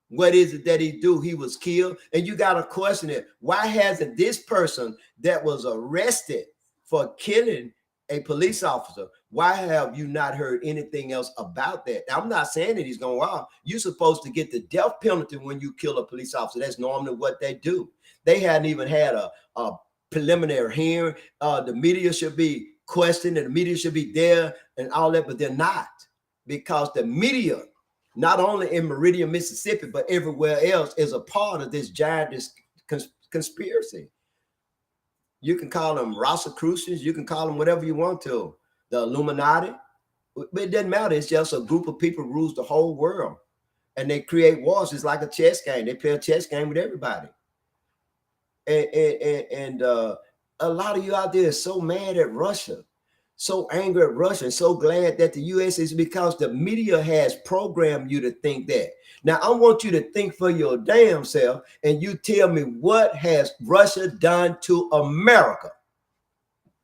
What is it that he do? He was killed. And you got to question it. Why hasn't this person that was arrested for killing a police officer, why have you not heard anything else about that? Now, I'm not saying that he's going off. You're supposed to get the death penalty when you kill a police officer. That's normally what they do. They hadn't even had a preliminary hearing. The media should be questioned and the media should be there and all that, but they're not, because the media, not only in Meridian, Mississippi, but everywhere else, is a part of this giant conspiracy. You can call them Rosicrucians, you can call them whatever you want to, the Illuminati. But it doesn't matter. It's just a group of people who rules the whole world. And they create wars. It's like a chess game. They play a chess game with everybody. And a lot of you out there are so mad at Russia, so angry at Russia, and so glad that the U.S. is, because the media has programmed you to think that. Now, I want you to think for your damn self, and you tell me, what has Russia done to America?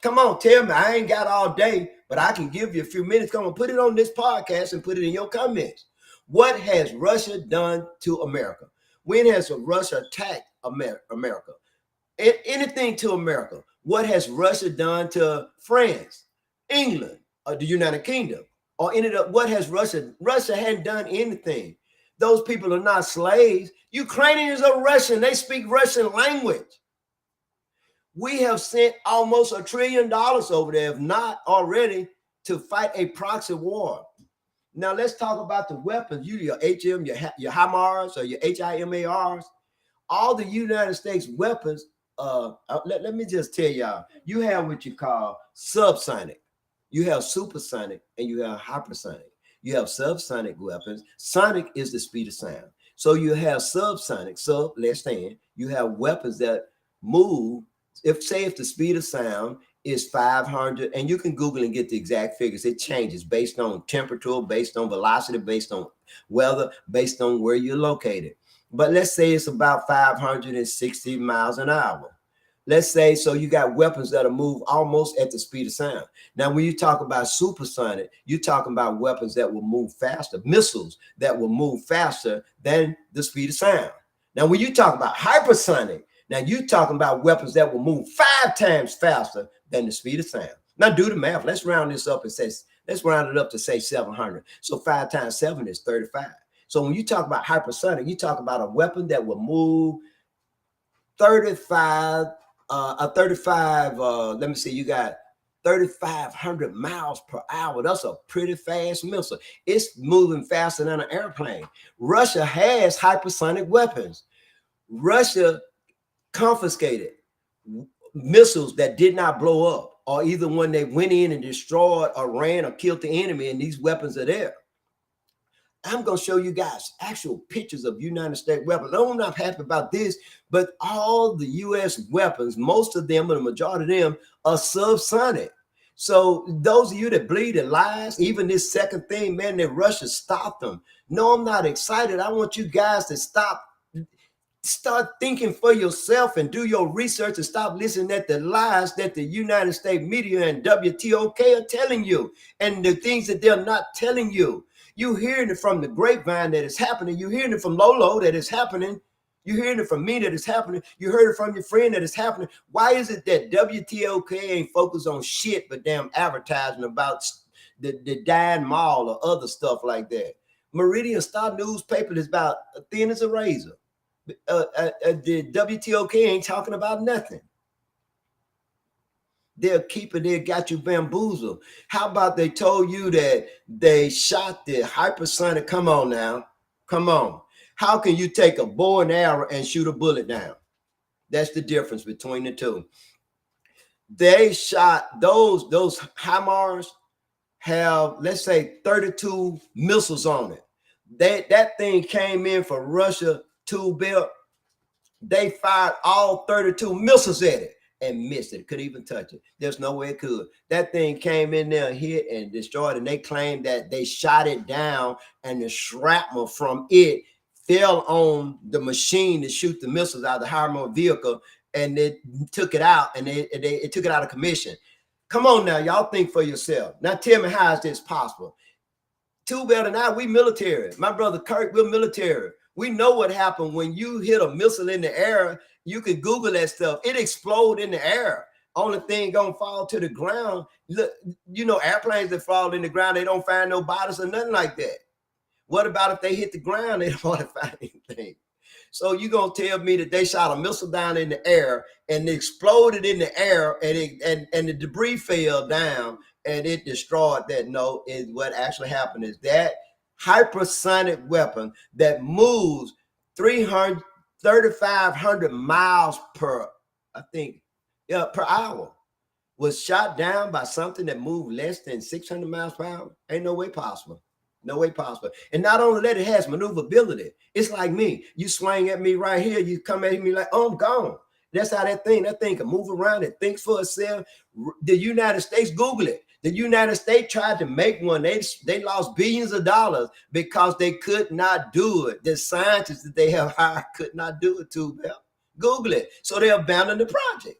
Come on, tell me. I ain't got all day, but I can give you a few minutes. Come on, put it on this podcast and put it in your comments. What has Russia done to America? When has Russia attacked America? Anything to America? What has Russia done to France, England, or the United Kingdom? Or what has Russia hadn't done anything. Those people are not slaves. Ukrainians are Russian. They speak Russian language. We have sent almost $1 trillion over there, if not already, to fight a proxy war. Now let's talk about the weapons. Your HM, your HIMARS or your HIMARs, all the United States weapons. Let me just tell y'all, you have what you call subsonic, you have supersonic, and you have hypersonic. You have subsonic weapons. Sonic is the speed of sound. So you have subsonic, less than. You have weapons that move. If the speed of sound is 500, and you can Google and get the exact figures. It changes based on temperature, based on velocity, based on weather, based on where you're located. But let's say it's about 560 miles an hour. Let's say, so you got weapons that'll move almost at the speed of sound. Now, when you talk about supersonic, you're talking about weapons that will move faster, missiles that will move faster than the speed of sound. Now, when you talk about hypersonic, now you're talking about weapons that will move 5 times faster than the speed of sound. Now, do the math. Let's round this up and say, let's round it up to say 700. So 5 times 7 is 35. So when you talk about hypersonic, you talk about a weapon that will move 35, let me see, you got 3,500 miles per hour. That's a pretty fast missile. It's moving faster than an airplane. Russia has hypersonic weapons. Russia confiscated missiles that did not blow up or either when they went in and destroyed or ran or killed the enemy and these weapons are there. I'm going to show you guys actual pictures of United States weapons. No, I'm not happy about this, but all the U.S. weapons, most of them, or the majority of them, are subsonic. So those of you that bleed and lies, even this second thing, man, that Russia stopped them. No, I'm not excited. I want you guys to start thinking for yourself and do your research and stop listening at the lies that the United States media and WTOK are telling you and the things that they're not telling you. You're hearing it from the grapevine that is happening. You're hearing it from Lolo that is happening. You're hearing it from me that is happening. You heard it from your friend that is happening. Why is it that WTOK ain't focused on shit but damn advertising about the dying mall or other stuff like that? Meridian Star newspaper is about thin as a razor. The WTOK ain't talking about nothing. They'll keep it, they got you bamboozled. How about they told you that they shot the hypersonic? Come on now. Come on. How can you take a bow and arrow and shoot a bullet down? That's the difference between the two. They shot those HIMARS have, let's say, 32 missiles on it. That thing came in for Russia tool belt. They fired all 32 missiles at it and missed it. Couldn't even touch it. There's no way it could. That thing came in there, hit and destroyed, and they claimed that they shot it down and the shrapnel from it fell on the machine to shoot the missiles out of the HIMARS vehicle, and it took it out, and it took it out of commission. Come on now, y'all think for yourself. Now tell me, how is this possible? Tool Belt and I, we military. My brother Kirk, we're military. We know what happened when you hit a missile in the air. You can Google that stuff. It exploded in the air. Only thing gonna fall to the ground. Look, you know, airplanes that fall in the ground, they don't find no bodies or nothing like that. What about if they hit the ground? They don't want to find anything. So you gonna tell me that they shot a missile down in the air and it exploded in the air and the debris fell down and it destroyed that? No, what actually happened is that hypersonic weapon that moves 3,500 miles per hour was shot down by something that moved less than 600 miles per hour. Ain't no way possible. No way possible. And not only that, it has maneuverability. It's like me. You swing at me right here, you come at me like, oh, I'm gone. That's how that thing can move around. It thinks for itself. The United States, Google it. The United States tried to make one. They lost billions of dollars because they could not do it. The scientists that they have hired could not do it too well. Google it. So they abandoned the project.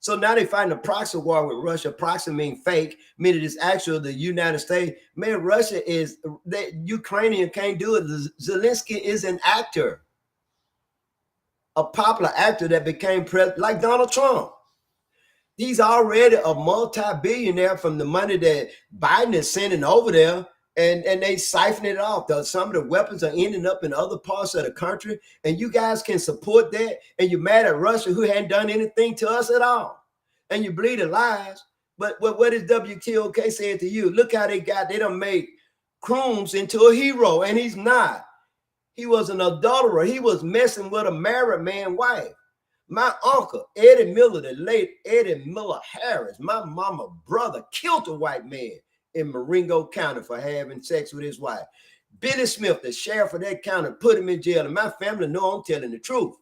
So now they find a proxy war with Russia. Proxy means fake, meaning it's actual the United States. Man, Russia is, the Ukrainian can't do it. Zelensky is an actor, a popular actor that became president, like Donald Trump. He's already a multi-billionaire from the money that Biden is sending over there, and they siphon it off. Some of the weapons are ending up in other parts of the country, and you guys can support that, and you're mad at Russia, who hadn't done anything to us at all, and you bleed the lies. But what is WTOK saying to you? Look how they done made Crooms into a hero, and he's not. He was an adulterer. He was messing with a married man's wife. My uncle, Eddie Miller, the late Eddie Miller Harris, my mama's brother, killed a white man in Marengo County for having sex with his wife. Billy Smith, the sheriff of that county, put him in jail, and my family know I'm telling the truth.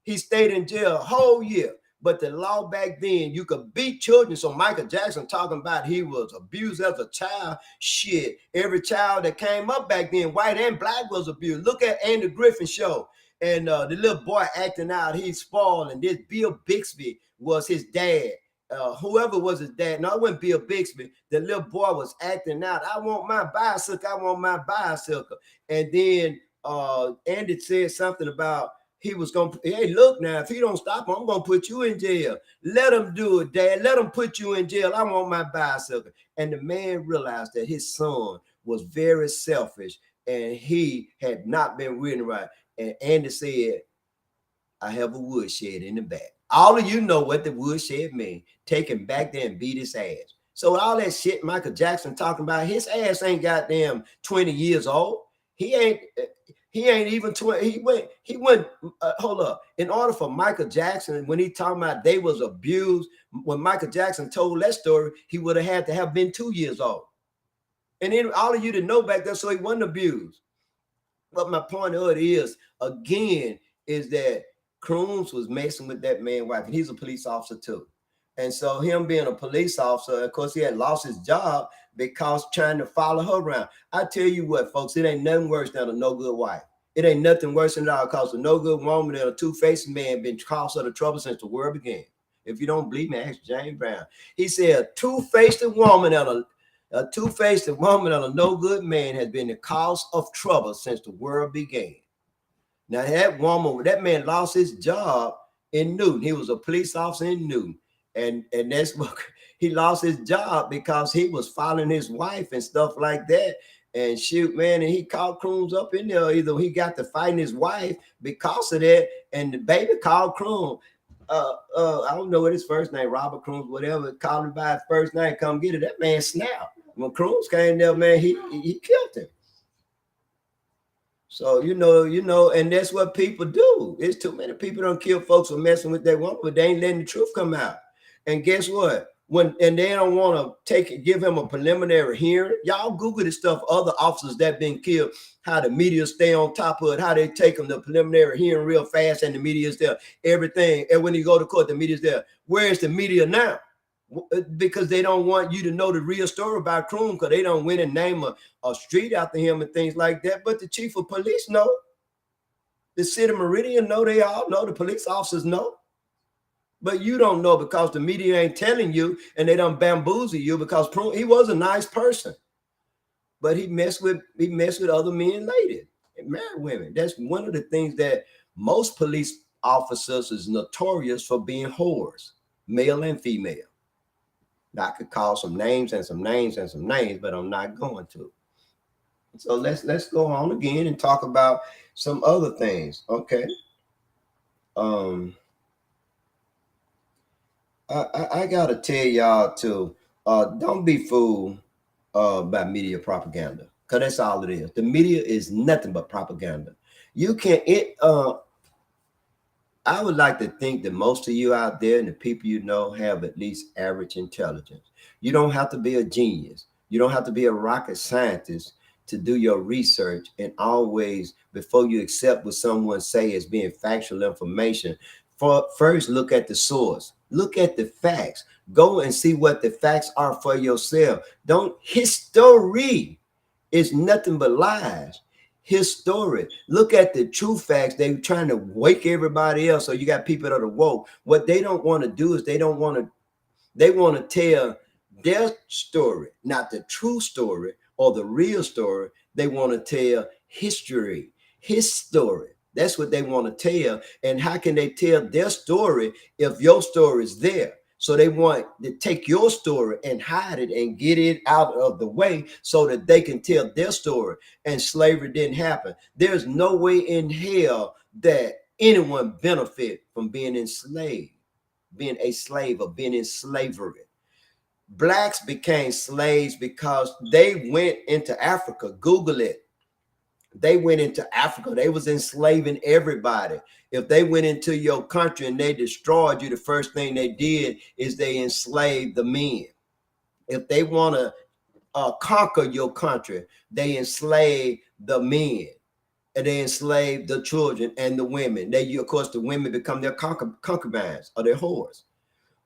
He stayed in jail a whole year, but the law back then, you could beat children. So Michael Jackson talking about he was abused as a child. Shit, every child that came up back then, white and black, was abused. Look at Andy Griffin show. And the little boy acting out, he's spoiled. And this Bill Bixby was his dad. Whoever was his dad. No, it wasn't Bill Bixby. The little boy was acting out. I want my bicycle. I want my bicycle. And then Andy said something about he was going to, hey, look now, if he don't stop him, I'm going to put you in jail. Let him do it, Dad. Let him put you in jail. I want my bicycle. And the man realized that his son was very selfish and he had not been reading right. And Andy said, I have a woodshed in the back. All of you know what the woodshed means. Take him back there and beat his ass. So all that shit Michael Jackson talking about, his ass ain't goddamn 20 years old. He ain't. He ain't even 20. He went, hold up. In order for Michael Jackson, when he talking about they was abused, when Michael Jackson told that story, he would have had to have been 2 years old. And then all of you to know back there, so he wasn't abused. But my point of it is, again, is that Crooms was messing with that man's wife, and he's a police officer too. And so him being a police officer, of course, he had lost his job because trying to follow her around. I tell you what, folks, it ain't nothing worse than a no good wife. It ain't nothing worse than that, because a no good woman and a two-faced man been caused of the trouble since the world began. If you don't believe me, ask James Brown. He said a two-faced woman and a two-faced woman and a no good man has been the cause of trouble since the world began. Now that man lost his job in Newton. He was a police officer in Newton. And that's what he lost his job because he was following his wife and stuff like that. And shoot, man, and he called Crooms up in there. Either he got to fighting his wife because of that, and the baby called Crooms. I don't know what his first name, Robert Crooms, whatever, called him by his first name, come get it. That man snapped. When Crooms came there, man, he killed him. So you know, and that's what people do. It's too many people don't kill folks for messing with their woman, but they ain't letting the truth come out. And guess what? And they don't want to give him a preliminary hearing. Y'all Google this stuff, other officers that been killed, how the media stay on top of it, how they take them to preliminary hearing real fast, and the media is there, everything. And when you go to court, the media is there. Where is the media now? Because they don't want you to know the real story about Crooms, because they don't win and name a street after him and things like that. But the chief of police know. The city of Meridian know. They all know. The police officers know. But you don't know because the media ain't telling you, and they don't bamboozle you, because he was a nice person. But he messed with other men ladies and married women. That's one of the things that most police officers is notorious for, being whores, male and female. Now, I could call some names, but I'm not going to. So let's go on again and talk about some other things. Okay. I gotta tell y'all to don't be fooled by media propaganda, because that's all it is. The media is nothing but propaganda. You can't I would like to think that most of you out there and the people you know have at least average intelligence. You don't have to be a genius. You don't have to be a rocket scientist to do your research, and always, before you accept what someone say as being factual information, first look at the source. Look at the facts. Go and see what the facts are for yourself. History is nothing but lies. History. Look at the true facts. They're trying to wake everybody else. So you got people that are woke. What they don't want to do is they want to tell their story, not the true story or the real story. They want to tell history, his story. That's what they want to tell. And how can they tell their story if your story is there? So they want to take your story and hide it and get it out of the way so that they can tell their story. And slavery didn't happen. There's no way in hell that anyone benefit from being enslaved, being a slave, or being in slavery. Blacks became slaves because they went into Africa. Google it. They went into Africa. They was enslaving everybody. If they went into your country and they destroyed you, the first thing they did is they enslaved the men. If they want to conquer your country, they enslave the men, and they enslave the children and the women. Of course, the women become their concubines or their whores.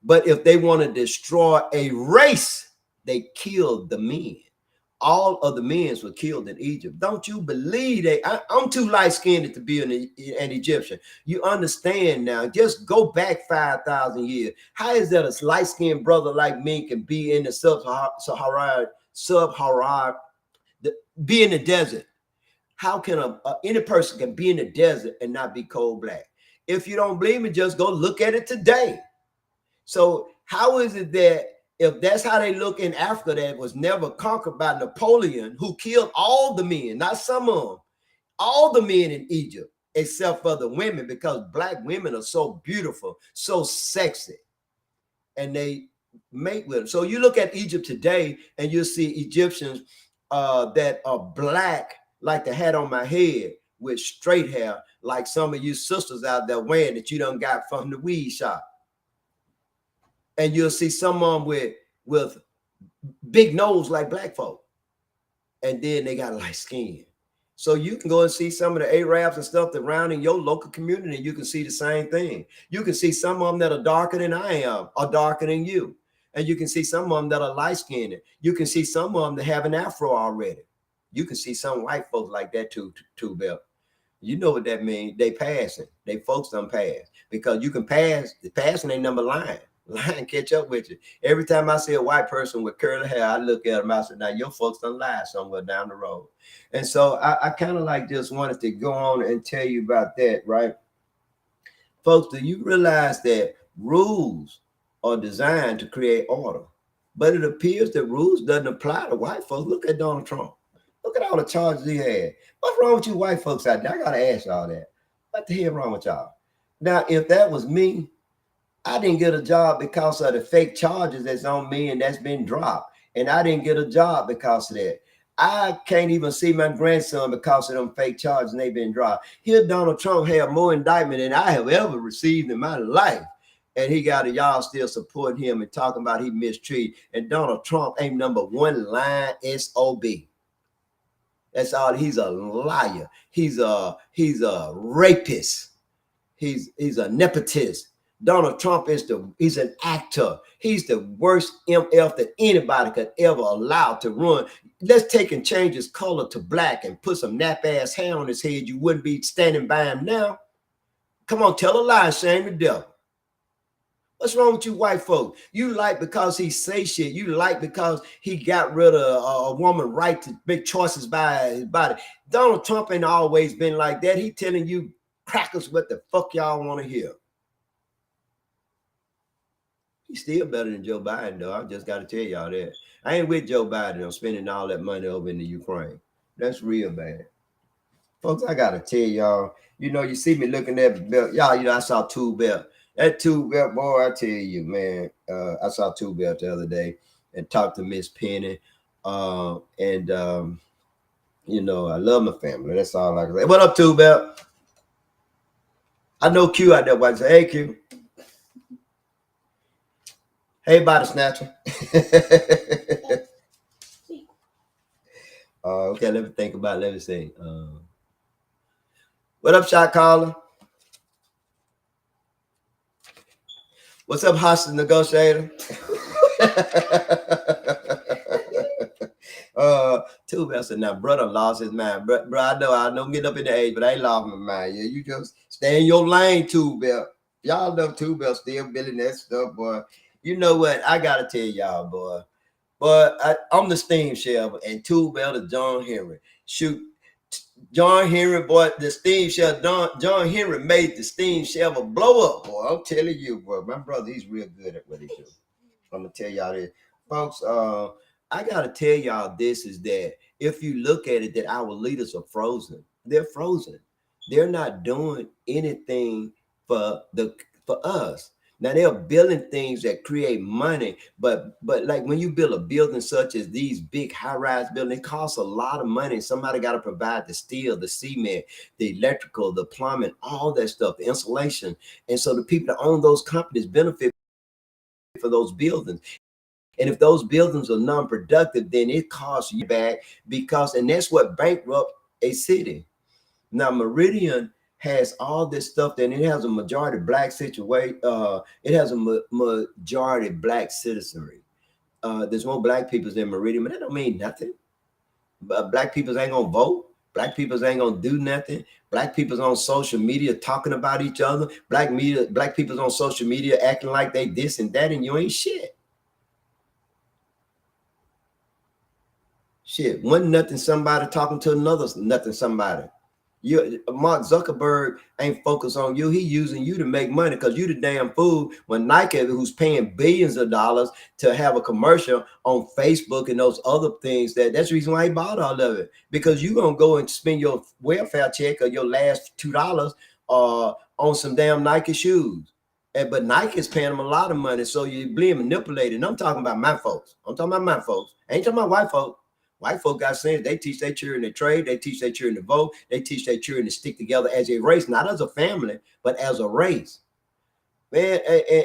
But if they want to destroy a race, they killed the men. All of the men were killed in Egypt. Don't you believe that? I'm too light-skinned to be an Egyptian. You understand now. Just go back 5,000 years. How is that a light-skinned brother like me can be in the sub-Saharan, be in the desert? How can any person can be in the desert and not be cold black? If you don't believe me, just go look at it today. So how is it that if that's how they look in Africa, that was never conquered by Napoleon, who killed all the men, not some of them, all the men in Egypt, except for the women, because black women are so beautiful, so sexy, and they mate with them. So you look at Egypt today, and you'll see Egyptians that are black, like the hat on my head, with straight hair, like some of you sisters out there wearing that you done got from the weed shop. And you'll see some of them with big nose like black folk. And then they got light skin. So you can go and see some of the Arabs and stuff that around in your local community, and you can see the same thing. You can see some of them that are darker than I am, or darker than you. And you can see some of them that are light-skinned. You can see some of them that have an afro already. You can see some white folks like that too, Bell. You know what that means. They passing. They folks done pass. Because you can pass. The passing ain't number lying. Lying catch up with you. Every time I see a white person with curly hair, I look at them. I say, now your folks done lied somewhere down the road. And so I kind of like just wanted to go on and tell you about that, right? Folks, do you realize that rules are designed to create order? But it appears that rules doesn't apply to white folks. Look at Donald Trump. Look at all the charges he had. What's wrong with you white folks out there? I got to ask y'all that. What the hell wrong with y'all? Now, if that was me, I didn't get a job because of the fake charges that's on me and that's been dropped. And I didn't get a job because of that. I can't even see my grandson because of them fake charges and they've been dropped. Here, Donald Trump had more indictment than I have ever received in my life. And he got y'all still supporting him and talking about he mistreated. And Donald Trump ain't number one line SOB. That's all. He's a liar. He's a rapist. He's a nepotist. Donald Trump he's an actor. He's the worst MF that anybody could ever allow to run. Let's take and change his color to black and put some nap ass hair on his head. You wouldn't be standing by him now. Come on, tell a lie, shame the devil. What's wrong with you white folks? You like because he say shit. You like because he got rid of a woman right to make choices by his body. Donald Trump ain't always been like that. He telling you crackers what the fuck y'all want to hear. He's still better than Joe Biden, though. I just got to tell y'all that. I ain't with Joe Biden. I'm spending all that money over in the Ukraine. That's real bad. Folks, I got to tell y'all, you see me looking at the belt. Y'all, I saw Two Belt. That Two Belt, boy, I tell you, man, I saw Two Belt the other day and talked to Miss Penny. I love my family. That's all I can say. What up, Two Belt? I know Q out there. Why say, hey, Q. Hey, body snatcher. Okay, let me think about it. Let me see. What up, shot caller? What's up, hostage negotiator? Two Bell said, now, brother lost his mind. Bro, I know get up in the age, but I ain't lost my mind. Yeah, you just stay in your lane, Two Bell. Y'all know Two Bell still building that stuff, boy. You know what? I gotta tell y'all, boy. But I'm the steam shovel, and Two Bell to John Henry. Shoot, John Henry, boy, the steam shovel. John Henry made the steam shovel blow up, boy. I'm telling you, boy. My brother, he's real good at what he do. I'm gonna tell y'all this, folks. I gotta tell y'all this is that if you look at it, that our leaders are frozen. They're frozen. They're not doing anything for us. Now they're building things that create money, but like when you build a building such as these big high-rise buildings, it costs a lot of money. Somebody got to provide the steel, the cement, the electrical, the plumbing, all that stuff, the insulation. And so the people that own those companies benefit for those buildings. And if those buildings are non-productive, then it costs you back and that's what bankrupt a city. Now Meridian has all this stuff, and it has a majority black situation. It has a majority black citizenry. There's more black people in Meridian, but that don't mean nothing. But black people ain't gonna vote. Black people ain't gonna do nothing. Black people's on social media talking about each other. Black people's on social media acting like they this and that, and you ain't shit. Shit, one nothing somebody talking to another nothing somebody. Mark Zuckerberg ain't focused on you. He using you to make money because you the damn fool. When Nike, who's paying billions of dollars to have a commercial on Facebook and those other things, that's the reason why he bought all of it. Because you gonna go and spend your welfare check or your last $2 on some damn Nike shoes. But Nike is paying them a lot of money, so you're being manipulated. And I'm talking about my folks. I ain't talking about white folks. White folk got sense. They teach their children to trade. They teach their children to vote. They teach their children to stick together as a race, not as a family, but as a race. Man,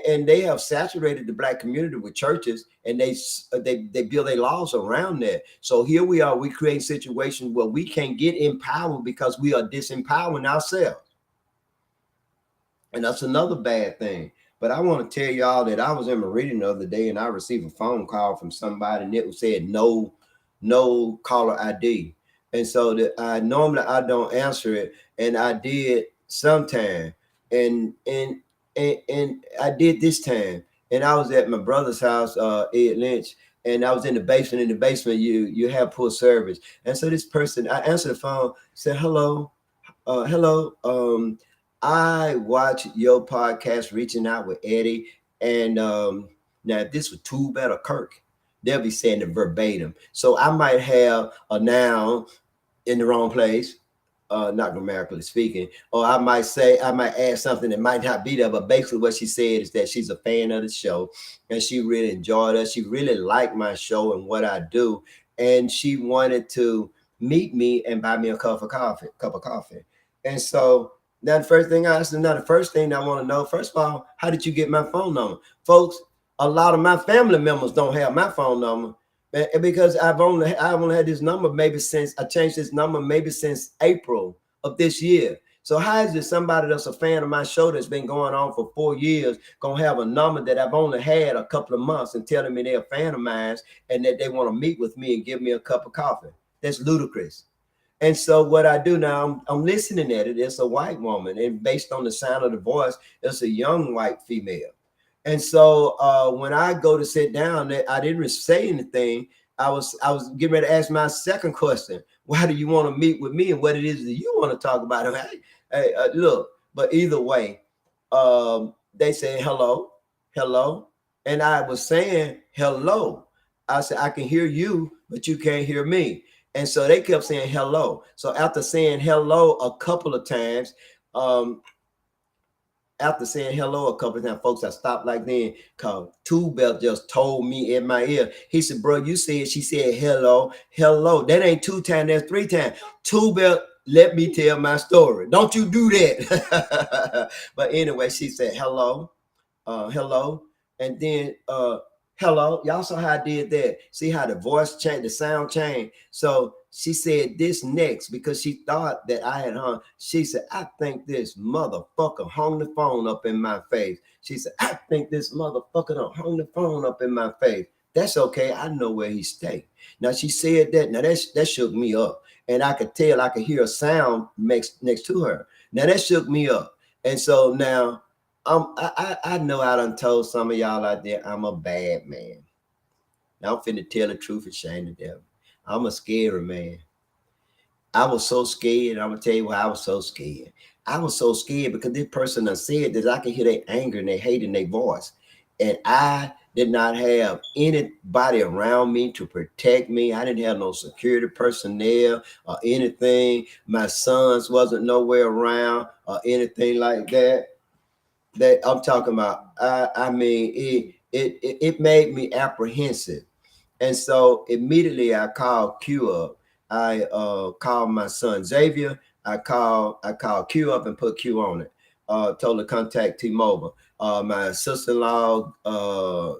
and they have saturated the black community with churches, and they build their laws around that. So here we are, we create situations where we can't get empowered because we are disempowering ourselves. And that's another bad thing. But I want to tell y'all that I was in my reading the other day and I received a phone call from somebody and it said no caller ID. And so that I normally I don't answer it, and I did sometime. And I did this time. And I was at my brother's house, Ed Lynch, and I was in the basement. In the basement, you have poor service. And so this person, I answered the phone, said, hello, hello. I watch your podcast, Reaching Out with Eddie. And now if this was Too Better Kirk, they'll be saying it verbatim. So I might have a noun in the wrong place, not grammatically speaking, or I might add something that might not be there. But basically what she said is that she's a fan of the show and she really enjoyed us. She really liked my show and what I do. And she wanted to meet me and buy me a cup of coffee. And so now the first thing I want to know, first of all, how did you get my phone number? Folks, a lot of my family members don't have my phone number. Because I've only had this number maybe since I changed this number maybe since April of this year. So how is it somebody that's a fan of my show that's been going on for 4 years gonna have a number that I've only had a couple of months and telling me they're a fan of mine and that they want to meet with me and give me a cup of coffee? That's ludicrous. And so what I do now, I'm listening at it. It's a white woman, and based on the sound of the voice, it's a young white female. And so when I go to sit down, I didn't say anything. I was getting ready to ask my second question. Why do you want to meet with me, and what it is that you want to talk about? Hey, look, but either way, they say hello, hello. And I was saying hello. I said, I can hear you, but you can't hear me. And so they kept saying hello. So after saying hello a couple of times, folks, I stopped like then because Two Belt just told me in my ear. He said, bro, she said hello, hello. That ain't 2 times, that's 3 times. Two Belt, let me tell my story. Don't you do that. But anyway, she said hello, hello. And then hello. Y'all saw how I did that. See how the voice changed, the sound changed. So she said this next because she thought that I had hung. She said, I think this motherfucker hung the phone up in my face. She said, I think this motherfucker done hung the phone up in my face. That's okay. I know where he stayed. Now she said that. Now that shook me up. And I could hear a sound next to her. Now that shook me up. And so now I know I done told some of y'all out there I'm a bad man. Now I'm finna tell the truth and shame the devil. I'm a scary man. I was so scared. I'm gonna tell you why I was so scared. I was so scared because this person done said that I could hear their anger and their hate in their voice. And I did not have anybody around me to protect me. I didn't have no security personnel or anything. My sons wasn't nowhere around or anything like that. That I'm talking about. I mean, it made me apprehensive. And so immediately I called Q up. I called my son Xavier. I called Q up and put Q on it. Told her contact T-Mobile. My sister-in-law,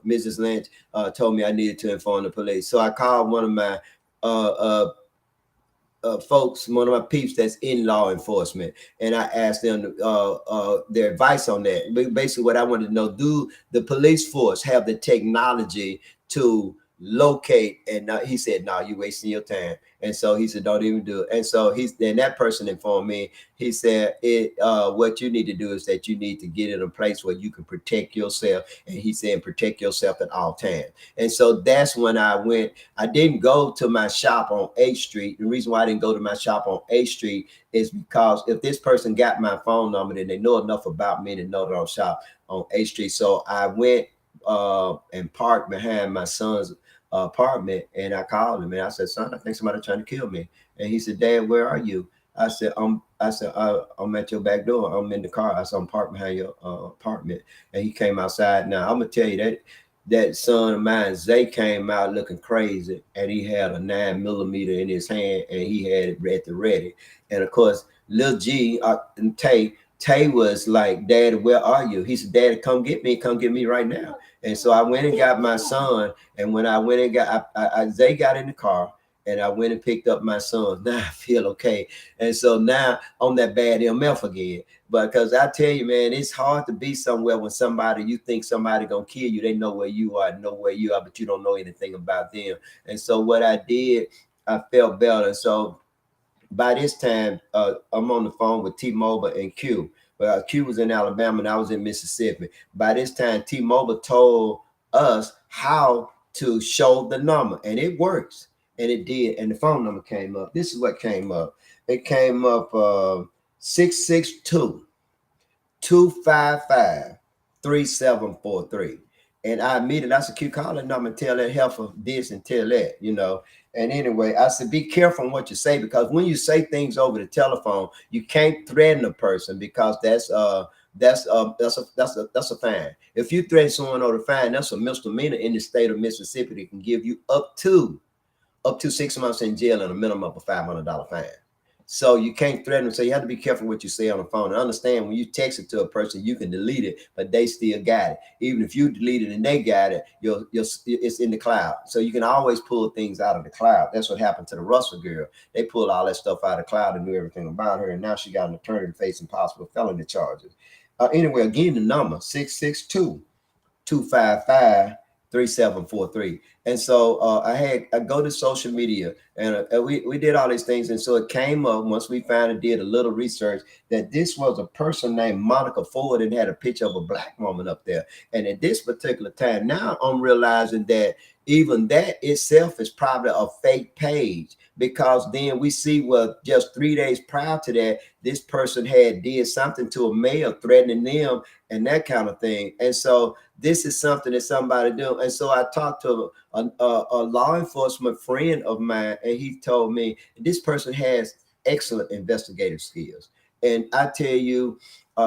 Mrs. Lynch, told me I needed to inform the police. So I called one of my folks, one of my peeps that's in law enforcement, and I asked them their advice on that. Basically, what I wanted to know: do the police force have the technology to locate? And he said, no, you're wasting your time. And so he said, don't even do it. And so then that person informed me. He said, what you need to do is that you need to get in a place where you can protect yourself. And he said, protect yourself at all times. And so that's when I went. I didn't go to my shop on 8th Street. The reason why I didn't go to my shop on 8th Street is because if this person got my phone number, then they know enough about me to know that I'll shop on 8th Street. So I went and parked behind my son's apartment, and I called him and I said, son, I think somebody's trying to kill me. And he said, Dad, where are you? I said, I'm at your back door. I'm in the car. I said, I'm parked behind your apartment. And he came outside. Now I'm gonna tell you that son of mine, Zay, came out looking crazy, and he had a 9 millimeter in his hand, and he had it at the ready. And of course, Lil G and Tay was like, "Daddy, where are you?" He said, "Daddy, come get me right now." And so I went and got my son. And when I went and Zay got in the car, and I went and picked up my son. Now I feel okay. And so now on that bad MF again. But because I tell you, man, it's hard to be somewhere when somebody, you think somebody gonna kill you. They know where you are, but you don't know anything about them. And so what I did, I felt better. So by this time, I'm on the phone with T-Mobile and Q. Well, Q was in Alabama and I was in Mississippi. By this time, T-Mobile told us how to show the number, and it works. And it did. And the phone number came up. This is what came up. It came up 662 255 3743. And I immediately, I said, Q, call that number and tell that heifer this and tell that, you know. And anyway, I said, be careful on what you say, because when you say things over the telephone, you can't threaten a person, because that's a fine. If you threaten someone over the fine, that's a misdemeanor in the state of Mississippi that can give you up to 6 months in jail and a minimum of a $500 fine. So you can't threaten them. So you have to be careful what you say on the phone. And understand, when you text it to a person, you can delete it, but they still got it. Even if you delete it and they got it, it's in the cloud. So you can always pull things out of the cloud. That's what happened to the Russell girl. They pulled all that stuff out of the cloud and knew everything about her. And now she got an attorney facing possible felony charges. Anyway, again, the number 662 255 3743. And so I go to social media, and we did all these things. And so it came up, once we finally did a little research, that this was a person named Monica Ford and had a picture of a black woman up there. And at this particular time, now I'm realizing that even that itself is probably a fake page, because then we see, well, just 3 days prior to that, this person had did something to a male, threatening them and that kind of thing. And so this is something that somebody do. And so I talked to a law enforcement friend of mine, and he told me this person has excellent investigative skills. And I tell you,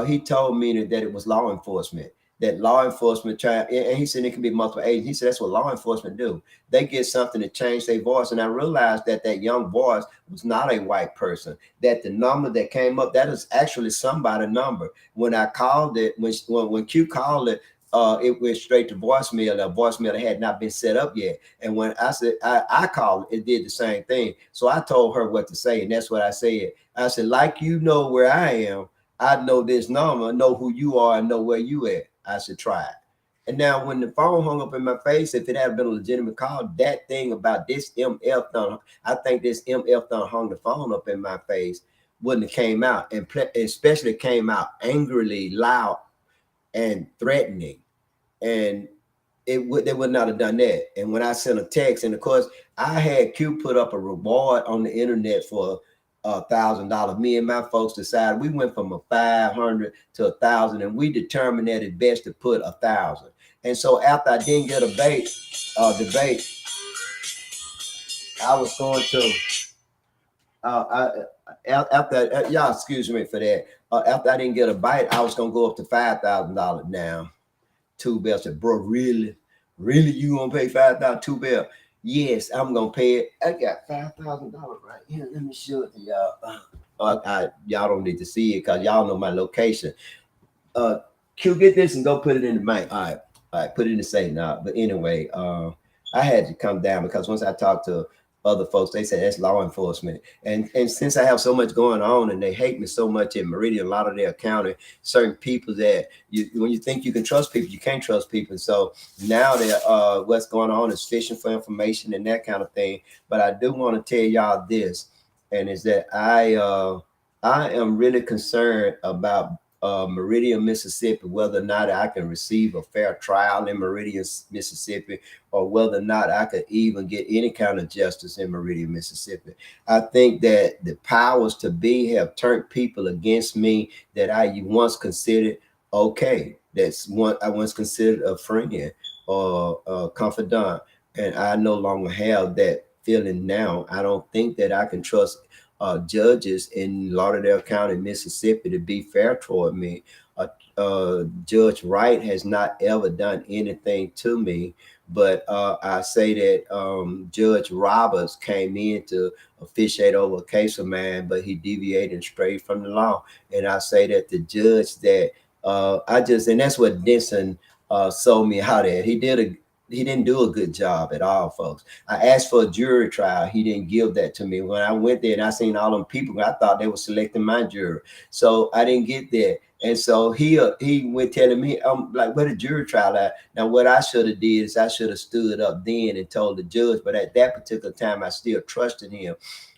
he told me that it was law enforcement. That law enforcement try, and he said it can be multiple agents. He said that's what law enforcement do. They get something to change their voice. And I realized that that young voice was not a white person. That the number that came up, that is actually somebody's number. When I called it, when Q called it, it went straight to voicemail. A voicemail that had not been set up yet. And when I said I called it did the same thing. So I told her what to say, and that's what I said. I said, like, you know where I am, I know this number, know who you are, and know where you at. I should try it. And now when the phone hung up in my face, if it had been a legitimate call, that thing about this MF done, I think this MF done hung the phone up in my face, wouldn't have came out, and especially came out angrily, loud, and threatening. And they would not have done that. And when I sent a text, and of course I had Q put up a reward on the internet for $1,000. Me and my folks decided, we went from a 500 to 1,000, and we determined that it's best to put 1,000. And so after I didn't get a debate, I was going to after y'all excuse me for that. After I didn't get a bite, I was gonna go up to $5,000 now. Two Bell said, bro, really you gonna pay 5,000? Two Bell, yes, I'm gonna pay it. I got $5,000 right here. Let me show it to y'all. Y'all don't need to see it because y'all know my location. Q, get this and go put it in the bank. All right, put it in the safe now. But anyway, I had to come down because once I talked to other folks, they said that's law enforcement. And since I have so much going on and they hate me so much in Meridian, a lot of their county, certain people that when you think you can trust people, you can't trust people. So now that what's going on is fishing for information and that kind of thing. But I do want to tell y'all this, and is that I am really concerned about Meridian, Mississippi, whether or not I can receive a fair trial in Meridian, Mississippi, or whether or not I could even get any kind of justice in Meridian, Mississippi. I think that the powers to be have turned people against me that I once considered okay. That's one I once considered a friend or a confidant, and I no longer have that feeling now. I don't think that I can trust judges in Lauderdale County, Mississippi, to be fair toward me. Judge Wright has not ever done anything to me. But I say that Judge Roberts came in to officiate over a case of mine, but he deviated and strayed from the law. And I say that the judge that and that's what Denson sold me out at. He didn't do a good job at all, folks. I asked for a jury trial. He didn't give that to me. When I went there and I seen all them people, I thought they were selecting my jury. So I didn't get there. And so he went telling me, I'm like, where the jury trial at? Now, what I should have did is I should have stood up then and told the judge. But at that particular time, I still trusted him.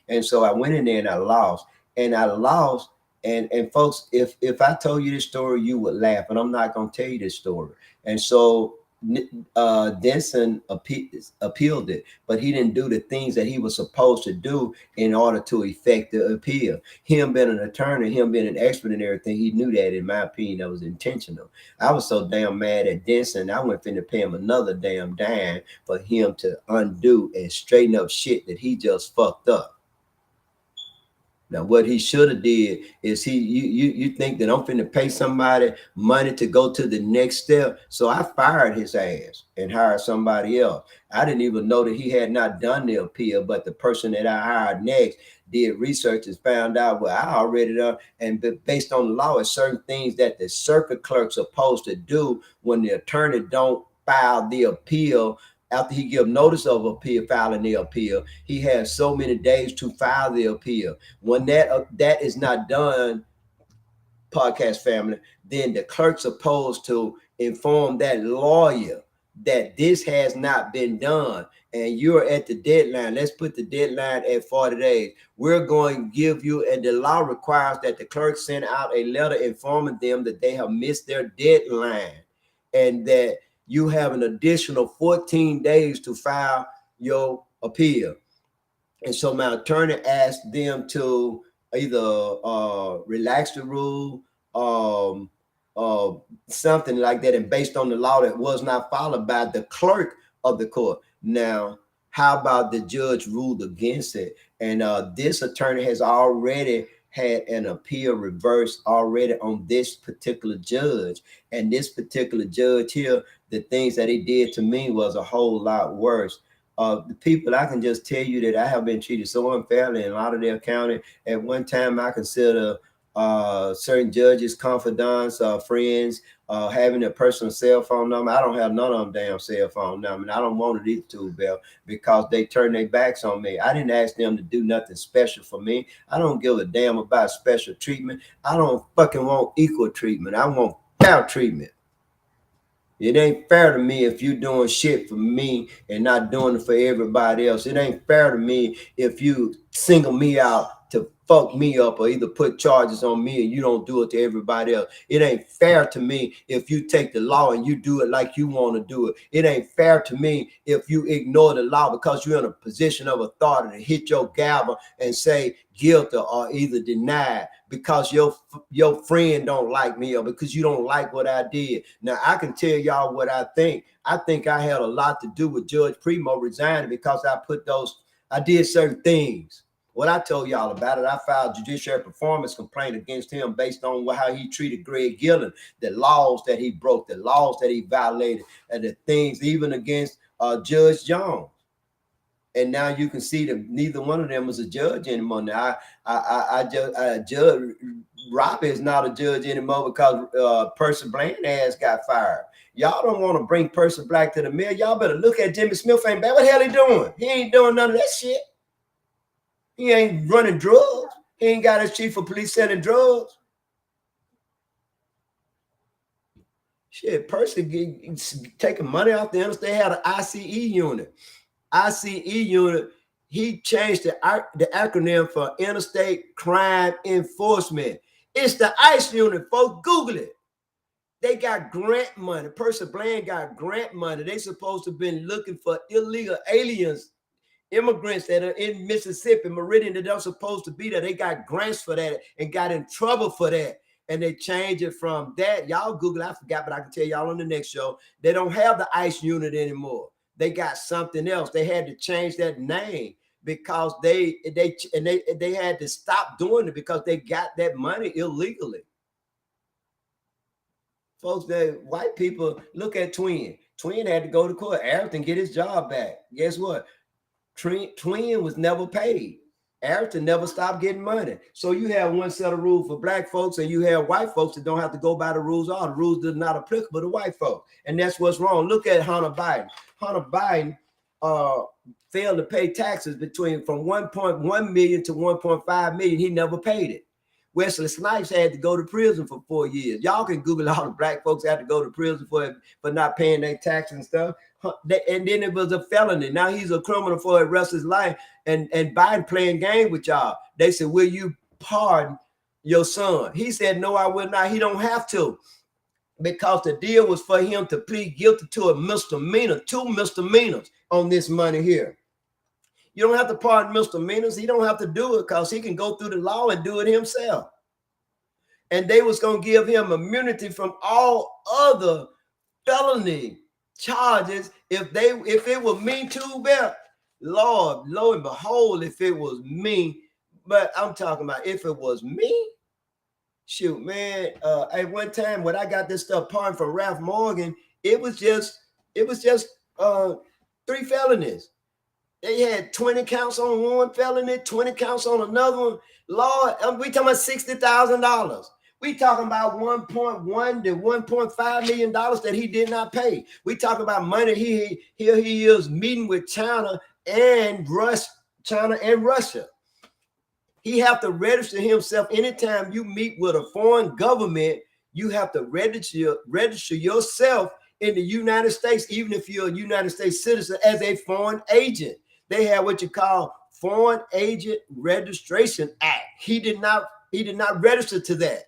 And so I went in there and I lost. And I lost. And folks, if I told you this story, you would laugh. And I'm not going to tell you this story. And so Denson appealed it, but he didn't do the things that he was supposed to do in order to effect the appeal. Him being an attorney, him being an expert in everything, he knew that, in my opinion, that was intentional. I was so damn mad at Denson, I went finna pay him another damn dime for him to undo and straighten up shit that he just fucked up. Now, what he should have did is you think that I'm finna pay somebody money to go to the next step. So I fired his ass and hired somebody else. I didn't even know that he had not done the appeal, but the person that I hired next did research and found out, well, I already done. And based on the law, it's certain things that the circuit clerk's supposed to do when the attorney don't file the appeal. After he give notice of appeal, filing the appeal, he has so many days to file the appeal. When that is not done, podcast family, then the clerk's supposed to inform that lawyer that this has not been done and you're at the deadline. Let's put the deadline at 40 days. We're going to give you, and the law requires that the clerk send out a letter informing them that they have missed their deadline and that you have an additional 14 days to file your appeal. And so my attorney asked them to either relax the rule, something like that, and based on the law that was not followed by the clerk of the court. Now, how about the judge ruled against it? And this attorney has already had an appeal reversed already on this particular judge. And this particular judge here, the things that he did to me was a whole lot worse. The people, I can just tell you that I have been treated so unfairly in Lauderdale County. At one time, I consider certain judges, confidants, friends, having a personal cell phone number. I don't have none of them damn cell phone number, and I don't want it either, too, Bell, because they turn their backs on me. I didn't ask them to do nothing special for me. I don't give a damn about special treatment. I don't fucking want equal treatment. I want fair treatment. It ain't fair to me if you doing shit for me and not doing it for everybody else. It ain't fair to me if you single me out to fuck me up or either put charges on me and you don't do it to everybody else. It ain't fair to me if you take the law and you do it like you want to do it. It ain't fair to me if you ignore the law because you're in a position of authority to hit your gavel and say guilty or either denied because your friend don't like me or because you don't like what I did. Now, I can tell y'all what I think. I think I had a lot to do with Judge Primo resigning because I did certain things. What I told y'all about it, I filed judiciary performance complaint against him based on how he treated Greg Gillen, the laws that he broke, the laws that he violated, and the things even against Judge Jones. And now you can see that neither one of them is a judge anymore. Now, Judge Robbie is not a judge anymore because Percy Bland ass got fired. Y'all don't want to bring Percy Black to the mill. Y'all better look at Jimmy Smith. Ain't bad. What the hell he doing? He ain't doing none of that shit. He ain't running drugs. He ain't got his chief of police selling drugs. Shit, Percy taking money off the interstate. They had an ICE unit. ICE unit, he changed the acronym for Interstate Crime Enforcement. It's the ICE unit, folks. Google it. They got grant money. Percy Bland got grant money. They supposed to have been looking for illegal aliens, immigrants that are in Mississippi, Meridian, that are supposed to be there. They got grants for that and got in trouble for that. And they changed it from that. Y'all Google, I forgot, but I can tell y'all on the next show. They don't have the ICE unit anymore. They got something else. They had to change that name because they had to stop doing it because they got that money illegally. Folks, that white people look at Twin. Twin had to go to court. Arrington get his job back. Guess what? Twin was never paid. Arrington never stopped getting money. So you have one set of rules for black folks, and you have white folks that don't have to go by the rules. All the rules are not applicable to white folks, and that's what's wrong. Look at Hunter Biden. Hunter Biden failed to pay taxes from 1.1 million to 1.5 million. He never paid it. Wesley Snipes had to go to prison for 4 years. Y'all can Google all the black folks had to go to prison for not paying their taxes and stuff. And then it was a felony. Now he's a criminal for the rest of his life. And Biden playing game with y'all. They said, will you pardon your son? He said, no, I will not. He don't have to. Because the deal was for him to plead guilty to a misdemeanor, 2 misdemeanors on this money here. You don't have to pardon misdemeanors. He don't have to do it because he can go through the law and do it himself. And they was going to give him immunity from all other felony charges if it was me too, but Lord, lo and behold, if it was me. But I'm talking about if it was me, shoot, man. At one time when I got this stuff pardoned from Ralph Morgan, it was just 3 felonies. They had 20 counts on one felony, 20 counts on another one. Lord, we talking about $60,000. We talking about 1.1 to 1.5 million dollars that he did not pay. We talking about money he is meeting with China and Russia. He have to register himself. Anytime you meet with a foreign government, you have to register yourself in the United States, even if you're a United States citizen, as a foreign agent. They have what you call Foreign Agent Registration Act. He did not register to that.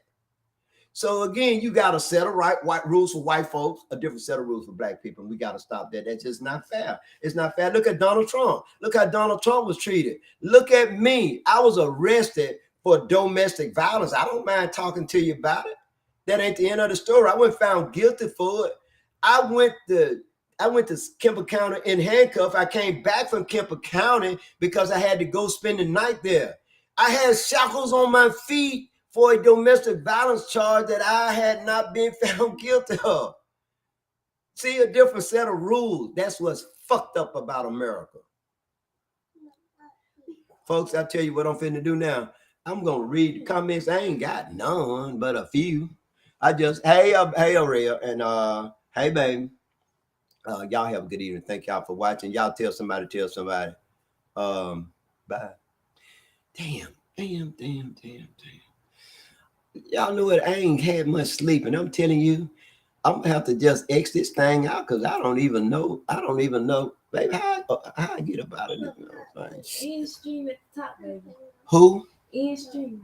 So again, you got a set of white rules for white folks, a different set of rules for black people. And we got to stop that. That's just not fair. It's not fair. Look at Donald Trump. Look how Donald Trump was treated. Look at me. I was arrested for domestic violence. I don't mind talking to you about it. That ain't the end of the story. I wasn't found guilty for it. I went to Kemper County in handcuffs. I came back from Kemper County because I had to go spend the night there. I had shackles on my feet for a domestic violence charge that I had not been found guilty of. See, a different set of rules. That's what's fucked up about America. Folks, I tell you what I'm finna do now. I'm going to read the comments. I ain't got none but a few. I just, hey, Aurelia, and hey, baby. Y'all have a good evening. Thank y'all for watching. Y'all tell somebody. Bye. Damn. Y'all know what? I ain't had much sleep, and I'm telling you, I'm gonna have to just X this thing out because I don't even know. Baby, how I get up out of this? End stream at the top, baby. Who? End stream.